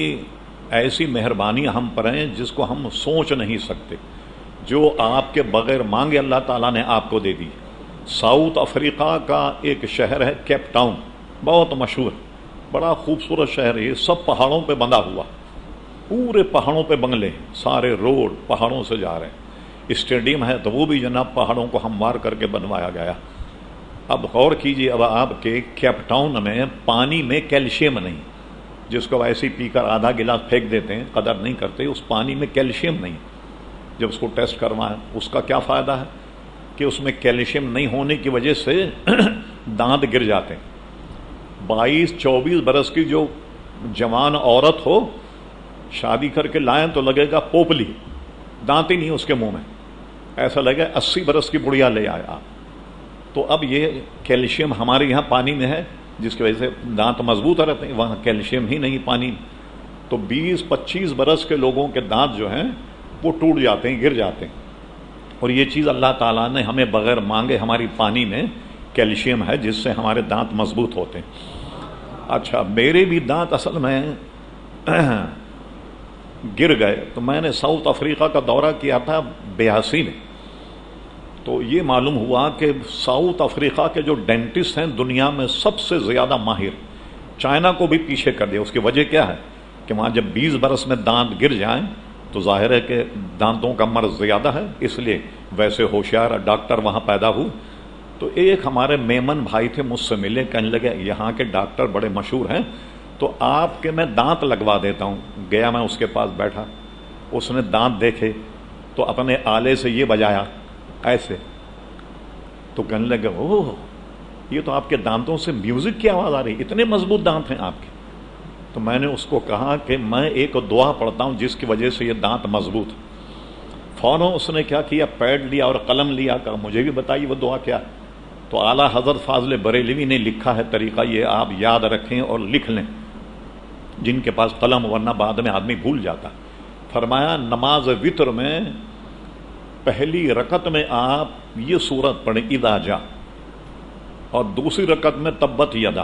ایسی مہربانی ہم پر ہیں جس کو ہم سوچ نہیں سکتے، جو آپ کے بغیر مانگے اللہ تعالیٰ نے آپ کو دے دی۔ ساؤتھ افریقہ کا ایک شہر ہے کیپ ٹاؤن، بہت مشہور، بڑا خوبصورت شہر ہے، یہ سب پہاڑوں پہ بندھا ہوا، پورے پہاڑوں پہ بنگلے، سارے روڈ پہاڑوں سے جا رہے ہیں۔ اسٹیڈیم ہے تو وہ بھی جناب پہاڑوں کو ہموار کر کے بنوایا گیا۔ اب غور کیجئے، اب آپ کے کیپ ٹاؤن میں پانی میں کیلشیم نہیں، جس کو ایسے پی کر آدھا گلاس پھینک دیتے ہیں، قدر نہیں کرتے، اس پانی میں کیلشیم نہیں۔ جب اس کو ٹیسٹ کروائیں اس کا کیا فائدہ ہے کہ اس میں کیلشیم نہیں ہونے کی وجہ سے دانت گر جاتے ہیں۔ 22-24 برس کی جو جوان عورت ہو، شادی کر کے لائیں تو لگے گا پوپلی، دانت ہی نہیں اس کے منہ میں، ایسا لگے 80 برس کی بڑھیا لے آئے آپ۔ تو اب یہ کیلشیم ہمارے یہاں پانی میں ہے جس کی وجہ سے دانت مضبوط رہتے ہیں، وہاں کیلشیم ہی نہیں پانی میں۔ تو 20-25 برس کے لوگوں کے دانت جو ہیں وہ ٹوٹ جاتے ہیں، گر جاتے ہیں۔ اور یہ چیز اللہ تعالیٰ نے ہمیں بغیر مانگے ہماری پانی میں کیلشیم ہے جس سے ہمارے دانت مضبوط ہوتے ہیں۔ اچھا میرے بھی دانت اصل میں گر گئے تو میں نے ساؤتھ افریقہ کا دورہ کیا تھا 82 میں، تو یہ معلوم ہوا کہ ساؤتھ افریقہ کے جو ڈینٹسٹ ہیں دنیا میں سب سے زیادہ ماہر، چائنا کو بھی پیچھے کر دیا۔ اس کی وجہ کیا ہے کہ وہاں جب 20 برس میں دانت گر جائیں تو ظاہر ہے کہ دانتوں کا مرض زیادہ ہے، اس لیے ویسے ہوشیار ڈاکٹر وہاں پیدا ہوئے۔ تو ایک ہمارے میمن بھائی تھے، مجھ سے ملے، کہنے لگے یہاں کے ڈاکٹر بڑے مشہور ہیں، تو آپ کے میں دانت لگوا دیتا ہوں۔ گیا میں اس کے پاس بیٹھا، اس نے دانت دیکھے تو اپنے آلے سے یہ بجایا ایسے، تو کہنے لگے اوہ یہ تو آپ کے دانتوں سے میوزک کی آواز آ رہی، اتنے مضبوط دانت ہیں آپ کے۔ تو میں نے اس کو کہا کہ میں ایک دعا پڑھتا ہوں جس کی وجہ سے یہ دانت مضبوط۔ فوراً اس نے کیا کیا، پیڈ لیا اور قلم لیا، کہا مجھے بھی بتائیے وہ دعا کیا۔ تو اعلیٰ حضرت فاضل بریلوی نے لکھا ہے، طریقہ یہ آپ یاد رکھیں اور لکھ لیں جن کے پاس قلم، ورنہ بعد میں آدمی بھول جاتا۔ فرمایا نماز وتر میں پہلی رکعت میں آپ یہ سورت پڑھیں اذا جاء، اور دوسری رکعت میں تبت یدا،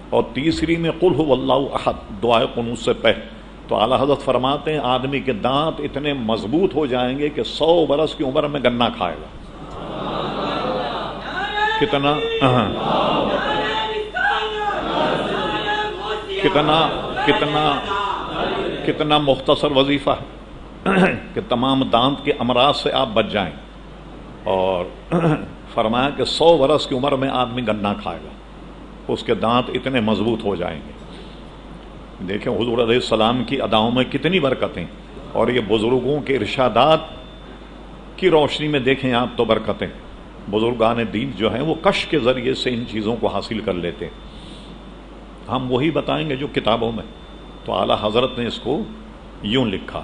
اور تیسری میں قل هو اللہ احد دعائے قنوت سے پہلے۔ تو اعلیٰ حضرت فرماتے ہیں آدمی کے دانت اتنے مضبوط ہو جائیں گے کہ 100 برس کی عمر میں گنا کھائے گا۔ کتنا کتنا کتنا کتنا مختصر وظیفہ ہے کہ تمام دانت کے امراض سے آپ بچ جائیں۔ اور فرمایا کہ 100 برس کی عمر میں آدمی گنا کھائے گا، اس کے دانت اتنے مضبوط ہو جائیں گے۔ دیکھیں حضور علیہ السلام کی اداؤں میں کتنی برکتیں، اور یہ بزرگوں کے ارشادات کی روشنی میں دیکھیں آپ تو برکتیں۔ بزرگان دین جو ہیں وہ کش کے ذریعے سے ان چیزوں کو حاصل کر لیتے ہیں، ہم وہی بتائیں گے جو کتابوں میں۔ تو اعلیٰ حضرت نے اس کو یوں لکھا،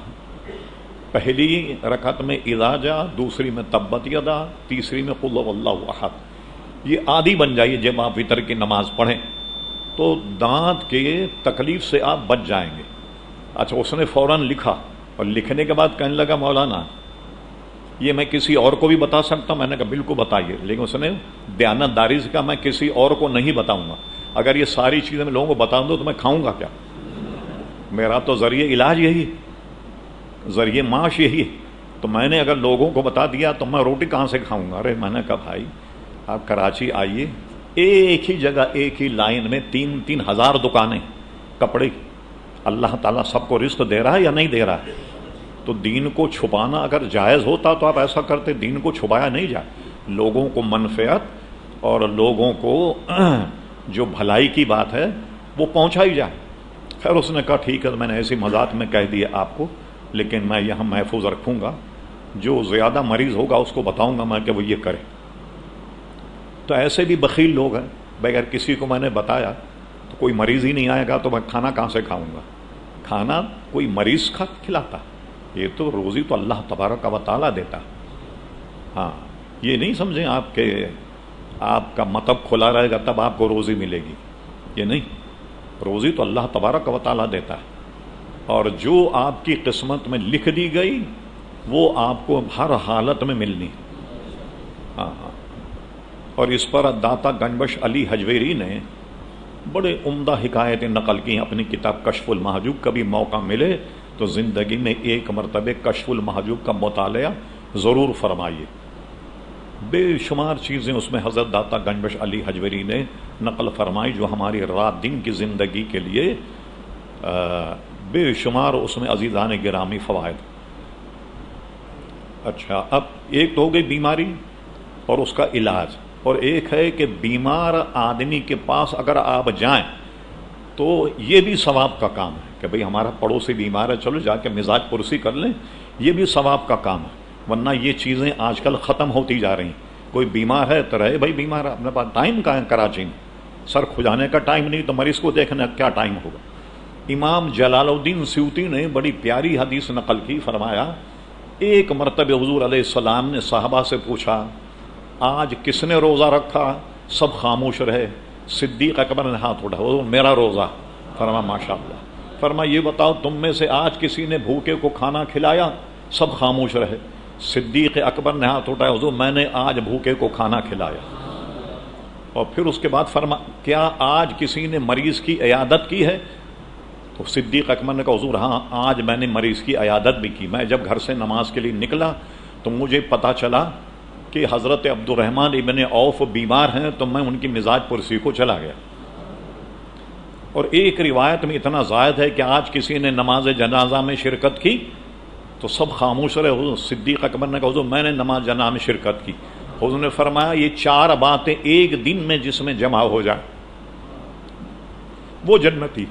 پہلی رکعت میں اذا جاء، دوسری میں تبت یدا، تیسری میں قل هو اللہ احد۔ یہ عادی بن جائیے، جب آپ وتر کی نماز پڑھیں تو دانت کے تکلیف سے آپ بچ جائیں گے۔ اچھا اس نے فوراً لکھا، اور لکھنے کے بعد کہنے لگا مولانا یہ میں کسی اور کو بھی بتا سکتا ہوں؟ میں نے کہا بالکل بتائیے، لیکن اس نے دیانتداری سے کہا میں کسی اور کو نہیں بتاؤں گا، اگر یہ ساری چیزیں میں لوگوں کو بتاؤں دوں تو میں کھاؤں گا کیا؟ میرا تو ذریعہ علاج یہی ہے، ذریعہ معاش یہی ہے، تو میں نے اگر لوگوں کو بتا دیا تو میں روٹی کہاں سے کھاؤں گا؟ ارے میں نے کہا بھائی آپ کراچی آئیے، ایک ہی جگہ ایک ہی لائن میں 3-3 ہزار دکانیں کپڑے کی۔ اللہ تعالیٰ سب کو رزق دے رہا ہے یا نہیں دے رہا ہے؟ تو دین کو چھپانا اگر جائز ہوتا تو آپ ایسا کرتے، دین کو چھپایا نہیں جائے، لوگوں کو منفعت اور لوگوں کو جو بھلائی کی بات ہے وہ پہنچائی جائے۔ خیر اس نے کہا ٹھیک ہے، میں نے ایسی مذاق میں کہہ دیا آپ کو، لیکن میں یہاں محفوظ رکھوں گا، جو زیادہ مریض ہوگا اس کو بتاؤں گا میں کہ وہ یہ کرے۔ تو ایسے بھی بخیل لوگ ہیں، بغیر کسی کو میں نے بتایا تو کوئی مریض ہی نہیں آئے گا تو میں کھانا کہاں سے کھاؤں گا؟ کھانا کوئی مریض کھلاتا، یہ تو روزی تو اللہ تبارک و تعالیٰ دیتا۔ ہاں یہ نہیں سمجھیں آپ کہ آپ کا مطب کھلا رہے گا تب آپ کو روزی ملے گی، یہ نہیں، روزی تو اللہ تبارک و تعالیٰ دیتا ہے، اور جو آپ کی قسمت میں لکھ دی گئی وہ آپ کو ہر حالت میں ملنی۔ ہاں ہاں، اور اس پر داتا گنجبخش علی حجویری نے بڑے عمدہ حکایتیں نقل کی ہیں اپنی کتاب کشف المحجوب۔ کبھی موقع ملے تو زندگی میں ایک مرتبہ کشف المحجوب کا مطالعہ ضرور فرمائیے، بے شمار چیزیں اس میں حضرت داتا گنجبخش علی حجویری نے نقل فرمائی جو ہماری رات دن کی زندگی کے لیے بے شمار اس میں عزیزان گرامی فوائد۔ اچھا اب ایک تو ہو گئی بیماری اور اس کا علاج، اور ایک ہے کہ بیمار آدمی کے پاس اگر آپ جائیں تو یہ بھی ثواب کا کام ہے کہ بھئی ہمارا پڑوسی بیمار ہے، چلو جا کے مزاج پرسی کر لیں، یہ بھی ثواب کا کام ہے۔ ورنہ یہ چیزیں آج کل ختم ہوتی جا رہی ہیں، کوئی بیمار ہے تو رہے بھائی بیمار ہے، اپنے پاس ٹائم کہاں ہے کراچی میں، سر کھجانے کا ٹائم نہیں تو مریض کو دیکھنے کیا ٹائم ہوگا۔ امام جلال الدین سیوطی نے بڑی پیاری حدیث نقل کی، فرمایا ایک مرتبہ حضور علیہ السلام نے صحابہ سے پوچھا آج کس نے روزہ رکھا؟ سب خاموش رہے، صدیق اکبر نے ہاتھ اٹھا، وہ میرا روزہ۔ فرما ماشاءاللہ۔ فرما یہ بتاؤ تم میں سے آج کسی نے بھوکے کو کھانا کھلایا؟ سب خاموش رہے۔ صدیق اکبر نے ہاتھ اٹھایا، حضور میں نے آج بھوکے کو کھانا کھلایا۔ اور پھر اس کے بعد فرما کیا آج کسی نے مریض کی عیادت کی ہے؟ تو صدیق اکبر نے کہا حضور ہاں آج میں نے مریض کی عیادت بھی کی۔ میں جب گھر سے نماز کے لیے نکلا تو مجھے پتا چلا کہ حضرت عبد الرحمن ابن عوف بیمار ہیں، تو میں ان کی مزاج پرسی کو چلا گیا۔ اور ایک روایت میں اتنا زائد ہے کہ آج کسی نے نماز جنازہ میں شرکت کی تو سب خاموش رہے۔ حضور صدیق اکبر نے کہا حضور میں نے نماز جنازہ میں شرکت کی۔ حضور نے فرمایا یہ 4 باتیں ایک دن میں جس میں جمع ہو جائے وہ جنتی،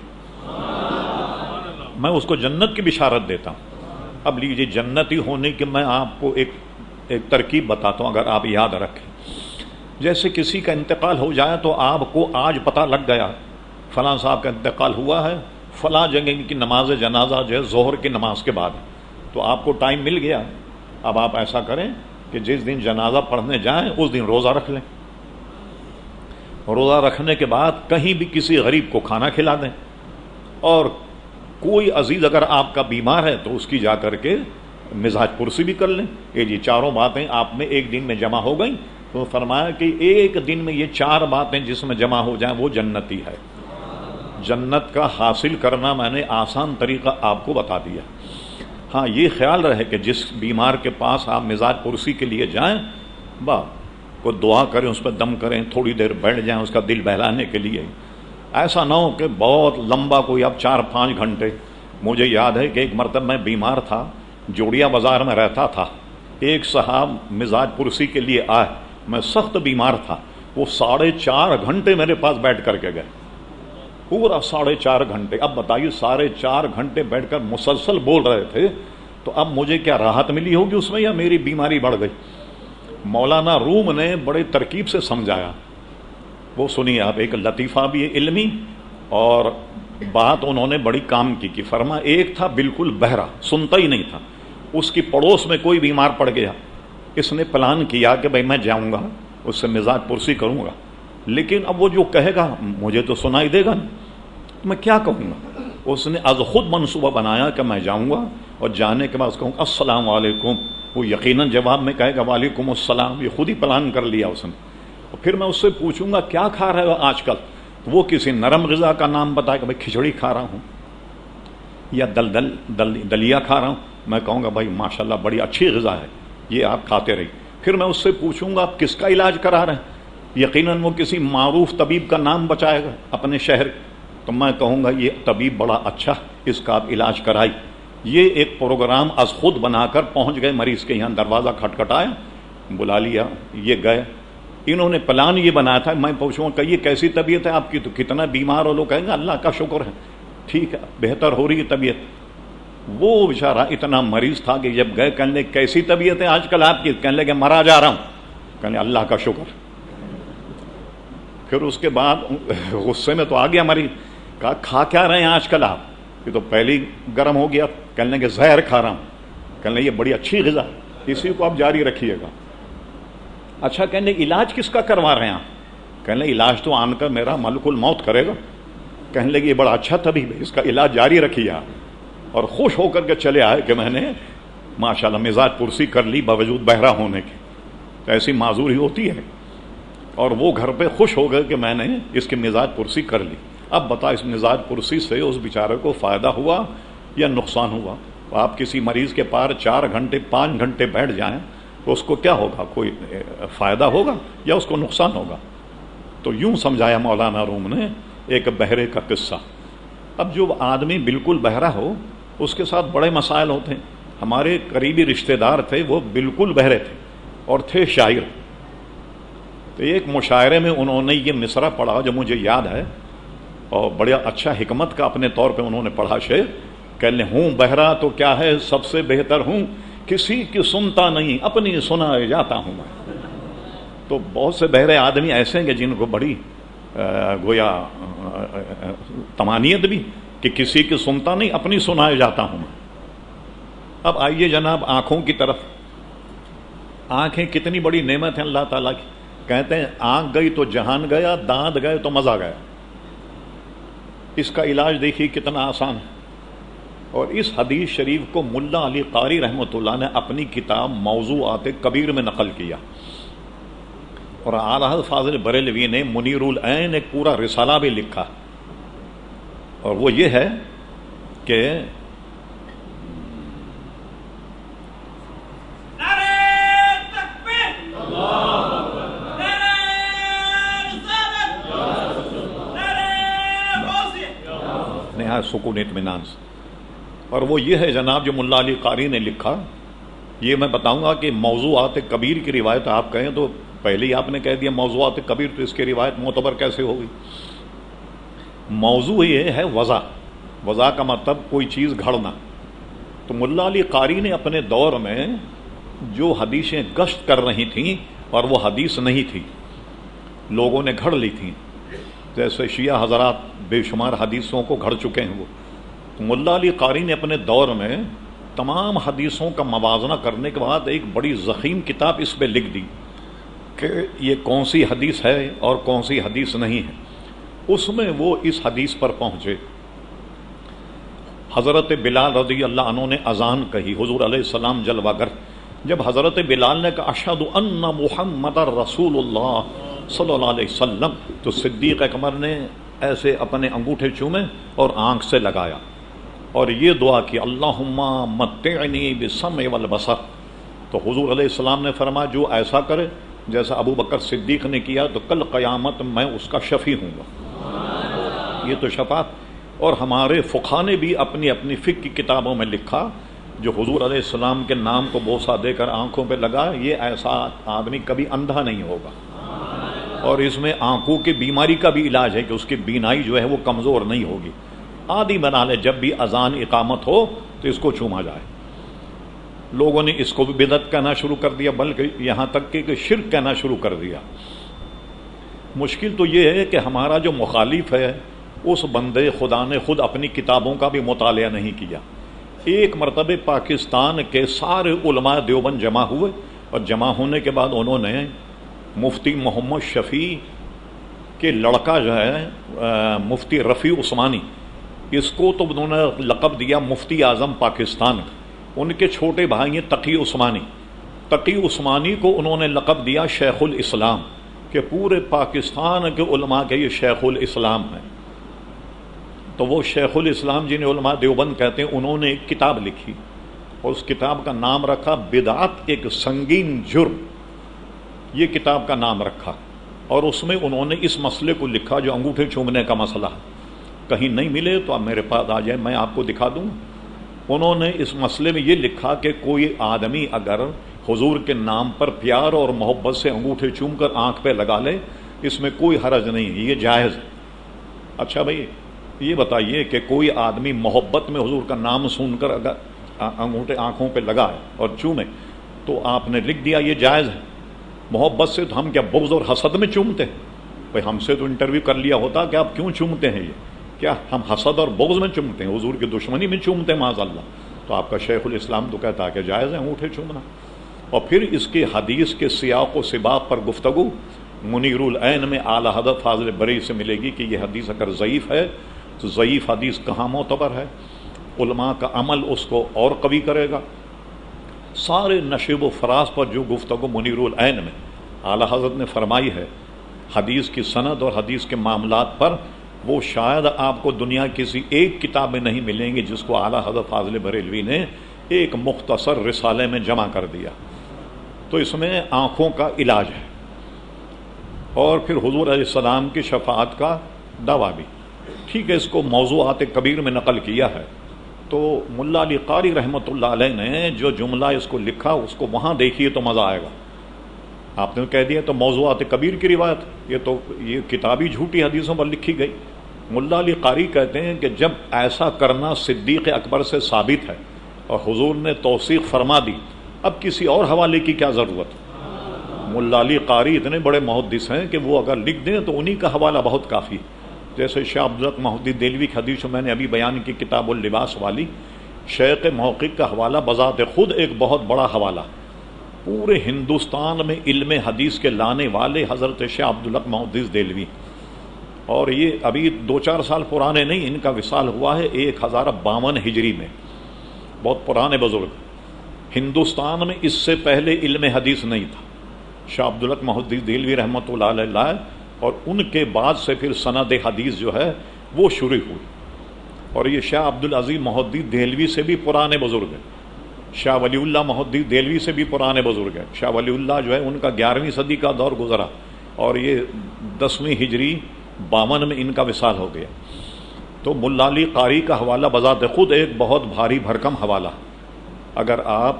میں اس کو جنت کی بشارت دیتا ہوں۔ اب لیجیے جنتی ہونے کی میں آپ کو ایک ترکیب بتاتا ہوں، اگر آپ یاد رکھیں۔ جیسے کسی کا انتقال ہو جائے تو آپ کو آج پتہ لگ گیا فلاں صاحب کا انتقال ہوا ہے، فلاں جگہ کی نماز جنازہ جو ہے ظہر کی نماز کے بعد، تو آپ کو ٹائم مل گیا۔ اب آپ ایسا کریں کہ جس دن جنازہ پڑھنے جائیں اس دن روزہ رکھ لیں، روزہ رکھنے کے بعد کہیں بھی کسی غریب کو کھانا کھلا دیں، اور کوئی عزیز اگر آپ کا بیمار ہے تو اس کی جا کر کے مزاج پرسی بھی کر لیں۔ یہ جی 4 باتیں آپ میں ایک دن میں جمع ہو گئیں، تو فرمایا کہ ایک دن میں یہ 4 باتیں جس میں جمع ہو جائیں وہ جنتی ہے۔ جنت کا حاصل کرنا میں نے آسان طریقہ آپ کو بتا دیا۔ ہاں یہ خیال رہے کہ جس بیمار کے پاس آپ مزاج پرسی کے لیے جائیں، کوئی دعا کریں، اس پہ دم کریں، تھوڑی دیر بیٹھ جائیں اس کا دل بہلانے کے لیے، ایسا نہ ہو کہ بہت لمبا کوئی اب 4-5 گھنٹے۔ مجھے یاد ہے کہ ایک مرتبہ میں بیمار تھا، جوڑیا بازار میں رہتا تھا، ایک صاحب مزاج پرسی کے لیے آئے، میں سخت بیمار تھا، وہ 4.5 گھنٹے میرے پاس بیٹھ کر کے گئے، پورا 4.5 گھنٹے۔ اب بتائیے 4.5 گھنٹے بیٹھ کر مسلسل بول رہے تھے، تو اب مجھے کیا راحت ملی ہوگی اس میں یا میری بیماری بڑھ گئی؟ مولانا روم نے بڑے ترکیب سے سمجھایا، وہ سنیے آپ، ایک لطیفہ بھی علمی اور بات انہوں نے بڑی کام کی فرما ایک تھا بالکل بہرا، سنتا ہی نہیں تھا، اس کی پڑوس میں کوئی بیمار پڑ گیا، اس نے پلان کیا کہ بھائی میں جاؤں گا اس سے مزاج پرسی کروں گا، لیکن اب وہ جو کہے گا مجھے تو سنائی دے گا نہیں، میں کیا کہوں گا؟ اس نے از خود منصوبہ بنایا کہ میں جاؤں گا اور جانے کے بعد کہوں گا السلام علیکم، وہ یقیناً جواب میں کہے گا وعلیکم السلام، یہ خود ہی پلان کر لیا اس نے۔ اور پھر میں اس سے پوچھوں گا کیا کھا رہے ہو آج کل، تو وہ کسی نرم غذا کا نام بتائے کہ بھائی کھچڑی کھا رہا ہوں یا دلیا کھا رہا ہوں، میں کہوں گا بھائی ماشاءاللہ بڑی اچھی غذا ہے، یہ آپ کھاتے رہی۔ پھر میں اس سے پوچھوں گا آپ کس کا علاج کرا رہے ہیں، یقیناً وہ کسی معروف طبیب کا نام بچائے گا اپنے شہر، تو میں کہوں گا یہ طبیب بڑا اچھا، اس کا آپ علاج کرائی۔ یہ ایک پروگرام از خود بنا کر پہنچ گئے مریض کے یہاں، دروازہ کھٹکھٹایا، بلا لیا، یہ گئے۔ انہوں نے پلان یہ بنایا تھا، میں پوچھوں گا کہ یہ کیسی طبیعت ہے آپ کی، تو کتنا بیمار ہو، لوگ کہیں گے اللہ کا شکر ہے، ٹھیک ہے بہتر ہو رہی ہے طبیعت۔ وہ بیچارہ اتنا مریض تھا کہ جب گئے کہنے لگے کیسی طبیعت ہے آج کل آپ کی، کہنے لگے مرا جا رہا ہوں، کہنے اللہ کا شکر۔ پھر اس کے بعد غصے میں تو آ گیا مریض، کہا کھا کیا رہے ہیں آج کل آپ، یہ تو پہلی گرم ہو گیا، کہنے لگے زہر کھا رہا ہوں، کہنے لگے یہ بڑی اچھی غذا، اسی کو آپ جاری رکھیے گا۔ اچھا کہنے لگے علاج کس کا کروا رہے ہیں آپ، کہنے لگے علاج تو آن کر میرا ملک الموت کرے گا، کہنے لگے یہ بڑا اچھا طبیب ہے، اس کا علاج جاری رکھیے آپ۔ اور خوش ہو کر کے چلے آئے کہ میں نے ماشاءاللہ مزاج پرسی کر لی باوجود بہرا ہونے کے، تو ایسی معذوری ہوتی ہے۔ اور وہ گھر پہ خوش ہو گئے کہ میں نے اس کی مزاج پرسی کر لی۔ اب بتا اس مزاج پرسی سے اس بیچارے کو فائدہ ہوا یا نقصان ہوا؟ آپ کسی مریض کے پار 4 گھنٹے 5 گھنٹے بیٹھ جائیں تو اس کو کیا ہوگا، کوئی فائدہ ہوگا یا اس کو نقصان ہوگا؟ تو یوں سمجھایا مولانا روم نے ایک بہرے کا قصہ۔ اب جو آدمی بالکل بہرا ہو اس کے ساتھ بڑے مسائل ہوتے ہیں۔ ہمارے قریبی رشتہ دار تھے، وہ بالکل بہرے تھے اور تھے شاعر، تو ایک مشاعرے میں انہوں نے یہ مصرع پڑھا جو مجھے یاد ہے، اور بڑا اچھا حکمت کا اپنے طور پہ انہوں نے پڑھا شعر، کہنے ہوں بہرا تو کیا ہے سب سے بہتر ہوں، کسی کی سنتا نہیں اپنی سنائے جاتا ہوں میں۔ تو بہت سے بہرے آدمی ایسے ہیں کہ جن کو بڑی گویا تمانیت بھی کہ کسی کی سنتا نہیں اپنی سنائے جاتا ہوں میں۔ اب آئیے جناب آنکھوں کی طرف۔ آنکھیں کتنی بڑی نعمت ہیں اللہ تعالیٰ کی۔ کہتے ہیں آنکھ گئی تو جہان گیا، دانت گئے تو مزہ گیا۔ اس کا علاج دیکھیے کتنا آسان ہے، اور اس حدیث شریف کو ملا علی قاری رحمۃ اللہ نے اپنی کتاب موضوعات کبیر میں نقل کیا، اور اعلیٰ حضرت فاضل بریلوی نے منیر العین ایک پورا رسالہ بھی لکھا، اور وہ یہ ہے کہ نہایت سکون اطمینان سے، اور وہ یہ ہے جناب جو ملا علی قاری نے لکھا یہ میں بتاؤں گا کہ موضوعات کبیر کی روایت آپ کہیں تو پہلے ہی آپ نے کہہ دیا موضوعات کبیر، تو اس کی روایت معتبر کیسے ہوگی؟ موضوع یہ ہے وضع، وضع کا مطلب کوئی چیز گھڑنا۔ تو ملا علی قاری نے اپنے دور میں جو حدیثیں گشت کر رہی تھیں اور وہ حدیث نہیں تھی، لوگوں نے گھڑ لی تھیں، جیسے شیعہ حضرات بے شمار حدیثوں کو گھڑ چکے ہیں وہ، تو ملا علی قاری نے اپنے دور میں تمام حدیثوں کا موازنہ کرنے کے بعد ایک بڑی ضخیم کتاب اس پہ لکھ دی کہ یہ کون سی حدیث ہے اور کون سی حدیث نہیں ہے۔ اس میں وہ اس حدیث پر پہنچے، حضرت بلال رضی اللہ عنہ نے اذان کہی، حضور علیہ السلام جلوہ گر، جب حضرت بلال نے کہا اشہد ان محمد رسول اللہ صلی اللہ علیہ وسلم، تو صدیق اکبر نے ایسے اپنے انگوٹھے چومے اور آنکھ سے لگایا اور یہ دعا کی اللہم متعنی بالسمع والبصر۔ تو حضور علیہ السلام نے فرمایا جو ایسا کرے جیسا ابو بکر صدیق نے کیا تو کل قیامت میں اس کا شفیع ہوں گا۔ یہ تو شفاعت۔ اور ہمارے فقہا نے بھی اپنی اپنی فقہ کی کتابوں میں لکھا، جو حضور علیہ السلام کے نام کو بوسہ دے کر آنکھوں پہ لگا، یہ ایسا آدمی کبھی اندھا نہیں ہوگا۔ اور اس میں آنکھوں کی بیماری کا بھی علاج ہے کہ اس کی بینائی جو ہے وہ کمزور نہیں ہوگی۔ عادی بنا لے، جب بھی اذان اقامت ہو تو اس کو چوما جائے۔ لوگوں نے اس کو بھی بدعت کہنا شروع کر دیا، بلکہ یہاں تک کہ شرک کہنا شروع کر دیا۔ مشکل تو یہ ہے کہ ہمارا جو مخالف ہے اس بندے خدا نے خود اپنی کتابوں کا بھی مطالعہ نہیں کیا۔ ایک مرتبہ پاکستان کے سارے علماء دیوبند جمع ہوئے اور جمع ہونے کے بعد انہوں نے مفتی محمد شفیع کے لڑکا جو ہے مفتی رفیع عثمانی، اس کو تو انہوں نے لقب دیا مفتی اعظم پاکستان کا۔ ان کے چھوٹے بھائی ہیں تقی عثمانی، تقی عثمانی کو انہوں نے لقب دیا شیخ الاسلام، کہ پورے پاکستان کے علماء کے یہ شیخ الاسلام ہیں۔ تو وہ شیخ الاسلام جنہیں علماء دیوبند کہتے ہیں، انہوں نے ایک کتاب لکھی اور اس کتاب کا نام رکھا بدعت ایک سنگین جرم، یہ کتاب کا نام رکھا۔ اور اس میں انہوں نے اس مسئلے کو لکھا جو انگوٹھے چومنے کا مسئلہ، کہیں نہیں ملے تو آپ میرے پاس آ جائیں، میں آپ کو دکھا دوں۔ انہوں نے اس مسئلے میں یہ لکھا کہ کوئی آدمی اگر حضور کے نام پر پیار اور محبت سے انگوٹھے چوم کر آنکھ پہ لگا لے، اس میں کوئی حرج نہیں، یہ جائز ہے۔ اچھا بھائی یہ بتائیے کہ کوئی آدمی محبت میں حضور کا نام سن کر اگر انگوٹھے آنکھوں پہ لگائے اور چومے تو آپ نے لکھ دیا یہ جائز ہے۔ محبت سے تو ہم کیا بغض اور حسد میں چومتے ہیں؟ بھائی ہم سے تو انٹرویو کر لیا ہوتا کہ آپ کیوں چومتے ہیں، یہ کیا ہم حسد اور بغض میں چومتے ہیں، حضور کی دشمنی میں چومتے ہیں معاذ اللہ؟ تو آپ کا شیخ الاسلام تو کہتا ہے کہ جائز ہے انگوٹھے چومنا۔ اور پھر اس کی حدیث کے سیاق و سباق پر گفتگو منیر العین میں اعلیٰ حضرت فاضل بری سے ملے گی کہ یہ حدیث اگر ضعیف ہے تو ضعیف حدیث کہاں معتبر ہے، علماء کا عمل اس کو اور قوی کرے گا۔ سارے نشیب و فراز پر جو گفتگو منیر العین میں اعلیٰ حضرت نے فرمائی ہے حدیث کی سند اور حدیث کے معاملات پر، وہ شاید آپ کو دنیا کسی ایک کتاب میں نہیں ملیں گے جس کو اعلیٰ حضرت فاضل بریلوی نے ایک مختصر رسالے میں جمع کر دیا۔ تو اس میں آنکھوں کا علاج ہے اور پھر حضور علیہ السلام کی شفاعت کا دعویٰ بھی۔ ٹھیک ہے، اس کو موضوعات کبیر میں نقل کیا ہے، تو ملا علی قاری رحمۃ اللہ علیہ نے جو جملہ اس کو لکھا اس کو وہاں دیکھیے تو مزہ آئے گا۔ آپ نے کہہ دیا تو موضوعات کبیر کی روایت، یہ کتابی جھوٹی حدیثوں پر لکھی گئی۔ ملا علی قاری کہتے ہیں کہ جب ایسا کرنا صدیق اکبر سے ثابت ہے اور حضور نے توثیق فرما دی، اب کسی اور حوالے کی کیا ضرورت؟ ملا علی قاری اتنے بڑے محدث ہیں کہ وہ اگر لکھ دیں تو انہی کا حوالہ بہت کافی، جیسے شاہ عبدالحق محدث دہلوی کی حدیث میں نے ابھی بیان کی کتاب اللباس والی، شیخ محقق کا حوالہ بذات خود ایک بہت بڑا حوالہ، پورے ہندوستان میں علم حدیث کے لانے والے حضرت شاہ عبدالحق محدث دہلوی، اور یہ ابھی 2-4 سال پرانے نہیں، ان کا وصال ہوا ہے 1052 ہجری میں، بہت پرانے بزرگ۔ ہندوستان میں اس سے پہلے علم حدیث نہیں تھا، شاہ عبدالحق محدث دہلوی رحمۃ اللہ علیہ، اور ان کے بعد سے پھر سند حدیث جو ہے وہ شروع ہوئی، اور یہ شاہ عبدالعزیز محدث دہلوی سے بھی پرانے بزرگ ہیں، شاہ ولی اللہ محدث دہلوی سے بھی پرانے بزرگ ہیں۔ شاہ ولی اللہ جو ہے ان کا 11ویں صدی کا دور گزرا اور یہ 10ویں ہجری 52 میں ان کا وصال ہو گیا۔ تو ملا علی قاری کا حوالہ بذات خود ایک بہت بھاری بھرکم حوالہ، اگر آپ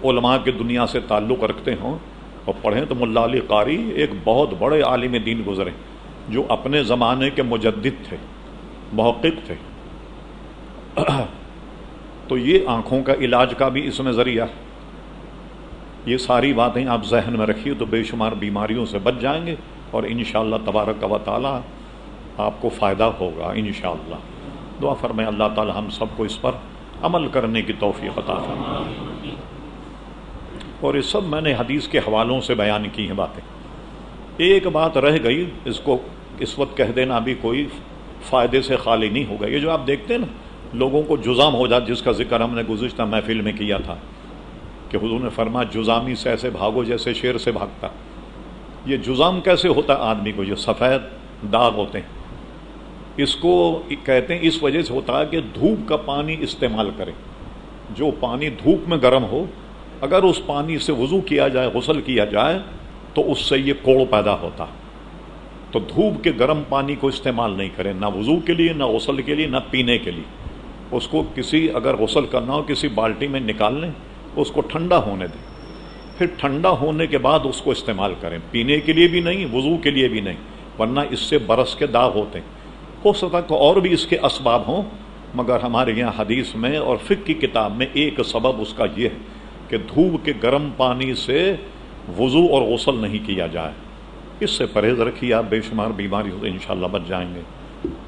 علماء کی دنیا سے تعلق رکھتے ہوں اور پڑھیں تو ملا علی قاری ایک بہت بڑے عالم دین گزرے جو اپنے زمانے کے مجدد تھے، محقق تھے۔ تو یہ آنکھوں کا علاج کا بھی اس میں ذریعہ ہے۔ یہ ساری باتیں آپ ذہن میں رکھیے تو بے شمار بیماریوں سے بچ جائیں گے اور انشاءاللہ تبارک و تعالی آپ کو فائدہ ہوگا انشاءاللہ۔ دعا فرمائیں اللہ تعالی ہم سب کو اس پر عمل کرنے کی توفیق عطا فرمائے۔ اور یہ سب میں نے حدیث کے حوالوں سے بیان کی ہیں باتیں۔ ایک بات رہ گئی، اس کو اس وقت کہہ دینا بھی کوئی فائدے سے خالی نہیں ہوگا۔ یہ جو آپ دیکھتے ہیں نا لوگوں کو جزام ہو جاتا، جس کا ذکر ہم نے گزشتہ محفل میں کیا تھا کہ حضور نے فرمایا جزامی سے ایسے بھاگو جیسے شیر سے بھاگتا۔ یہ جزام کیسے ہوتا آدمی کو؟ جو سفید داغ ہوتے ہیں، اس کو کہتے ہیں اس وجہ سے ہوتا ہے کہ دھوپ کا پانی استعمال کرے۔ جو پانی دھوپ میں گرم ہو، اگر اس پانی سے وضو کیا جائے، غسل کیا جائے تو اس سے یہ کوڑ پیدا ہوتا۔ تو دھوپ کے گرم پانی کو استعمال نہیں کریں، نہ وضو کے لیے، نہ غسل کے لیے، نہ پینے کے لیے۔ اس کو کسی اگر غسل کرنا ہو کسی بالٹی میں نکال لیں، اس کو ٹھنڈا ہونے دیں، پھر ٹھنڈا ہونے کے بعد اس کو استعمال کریں۔ پینے کے لیے بھی نہیں، وضو کے لیے بھی نہیں، ورنہ اس سے برس کے داغ ہوتے ہیں۔ ہو سکتا ہے کہ اور بھی اس کے اسباب ہوں، مگر ہمارے یہاں حدیث میں اور فقہ کی کتاب میں ایک سبب اس کا یہ ہے کہ دھوپ کے گرم پانی سے وضو اور غسل نہیں کیا جائے۔ اس سے پرہیز رکھیے، آپ بے شمار بیماریوں سے انشاءاللہ بچ جائیں گے۔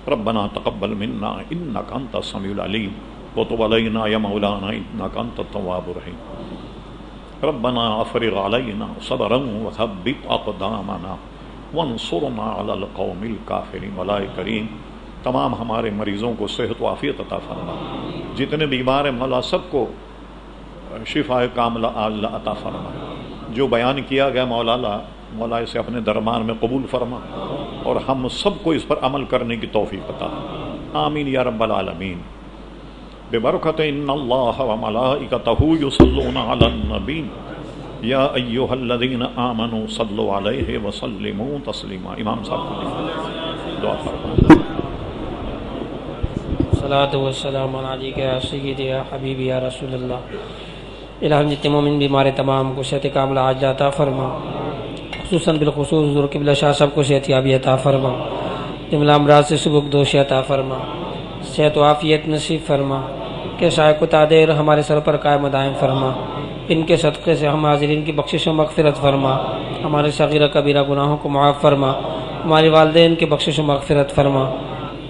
ربنا تقبل منا انک انت السمیع العلیم وتب علینا یا مولانا انک انت التواب الرحیم۔ ربنا افرغ علینا صبرا وثبت اقدامنا وانصرنا علی القوم الکافرین۔ مولا کریم تمام ہمارے مریضوں کو صحت و عافیت عطا فرما، جتنے بیمار ہیں مولا سب کو شفا کاملہ اللہ عطا فرما۔ جو بیان کیا گیا مولا اسے اپنے دربار میں قبول فرما اور ہم سب کو اس پر عمل کرنے کی توفیق عطا فرما۔ آمین یا رب العالمین۔ ببرکت ان اللہ وملائکتہ یصلون علی النبی یا ایھا الذین آمنوا صلوا علیہ وسلموا تسلیما۔ امام صاحب کو دعا فرمائیں۔ صلاۃ والسلام علیک یا سیدی یا حبیبی یا رسول اللہ۔ الہم جتنے مومن بیمار تمام کو صحت کاملہ عاجلہ عطا فرما، خصوصاً بالخصوص حضور قبلہ شاہ صاحب کو صحت یابی عطا فرما، جملہ امراض سے سبک دوشی عطا فرما، صحت و عافیت نصیب فرما، کہ شائق و تعدیر ہمارے سر پر قائم و دائم فرما۔ ان کے صدقے سے ہم حاضرین کی بخشش و مغفرت فرما، ہمارے صغیرہ کبیرہ گناہوں کو معاف فرما، ہمارے والدین کی بخشش و مغفرت فرما،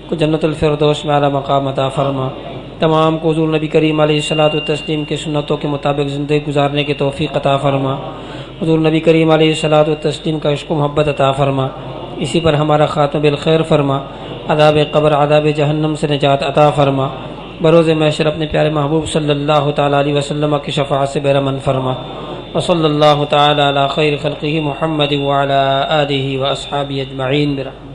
کو جنت الفردوس میں اعلیٰ مقام عطا فرما۔ تمام کو حضور نبی کریم علیہ الصلوۃ والتسلیم کے سنتوں کے مطابق زندگی گزارنے کی توفیق عطا فرما۔ حضور نبی کریم علیہ الصلوۃ والتسلیم کا عشق و محبت عطا فرما، اسی پر ہمارا خاتمہ بالخیر فرما، عذاب قبر عذاب جہنم سے نجات عطا فرما، بروز محشر اپنے پیارے محبوب صلی اللہ تعالیٰ علیہ وسلم کی شفاعت سے بہرمند فرما۔ وصلی اللہ تعالیٰ علی خیر خلقہ محمد وعلی آلہ واصحابہ اجمعین برحمتہ۔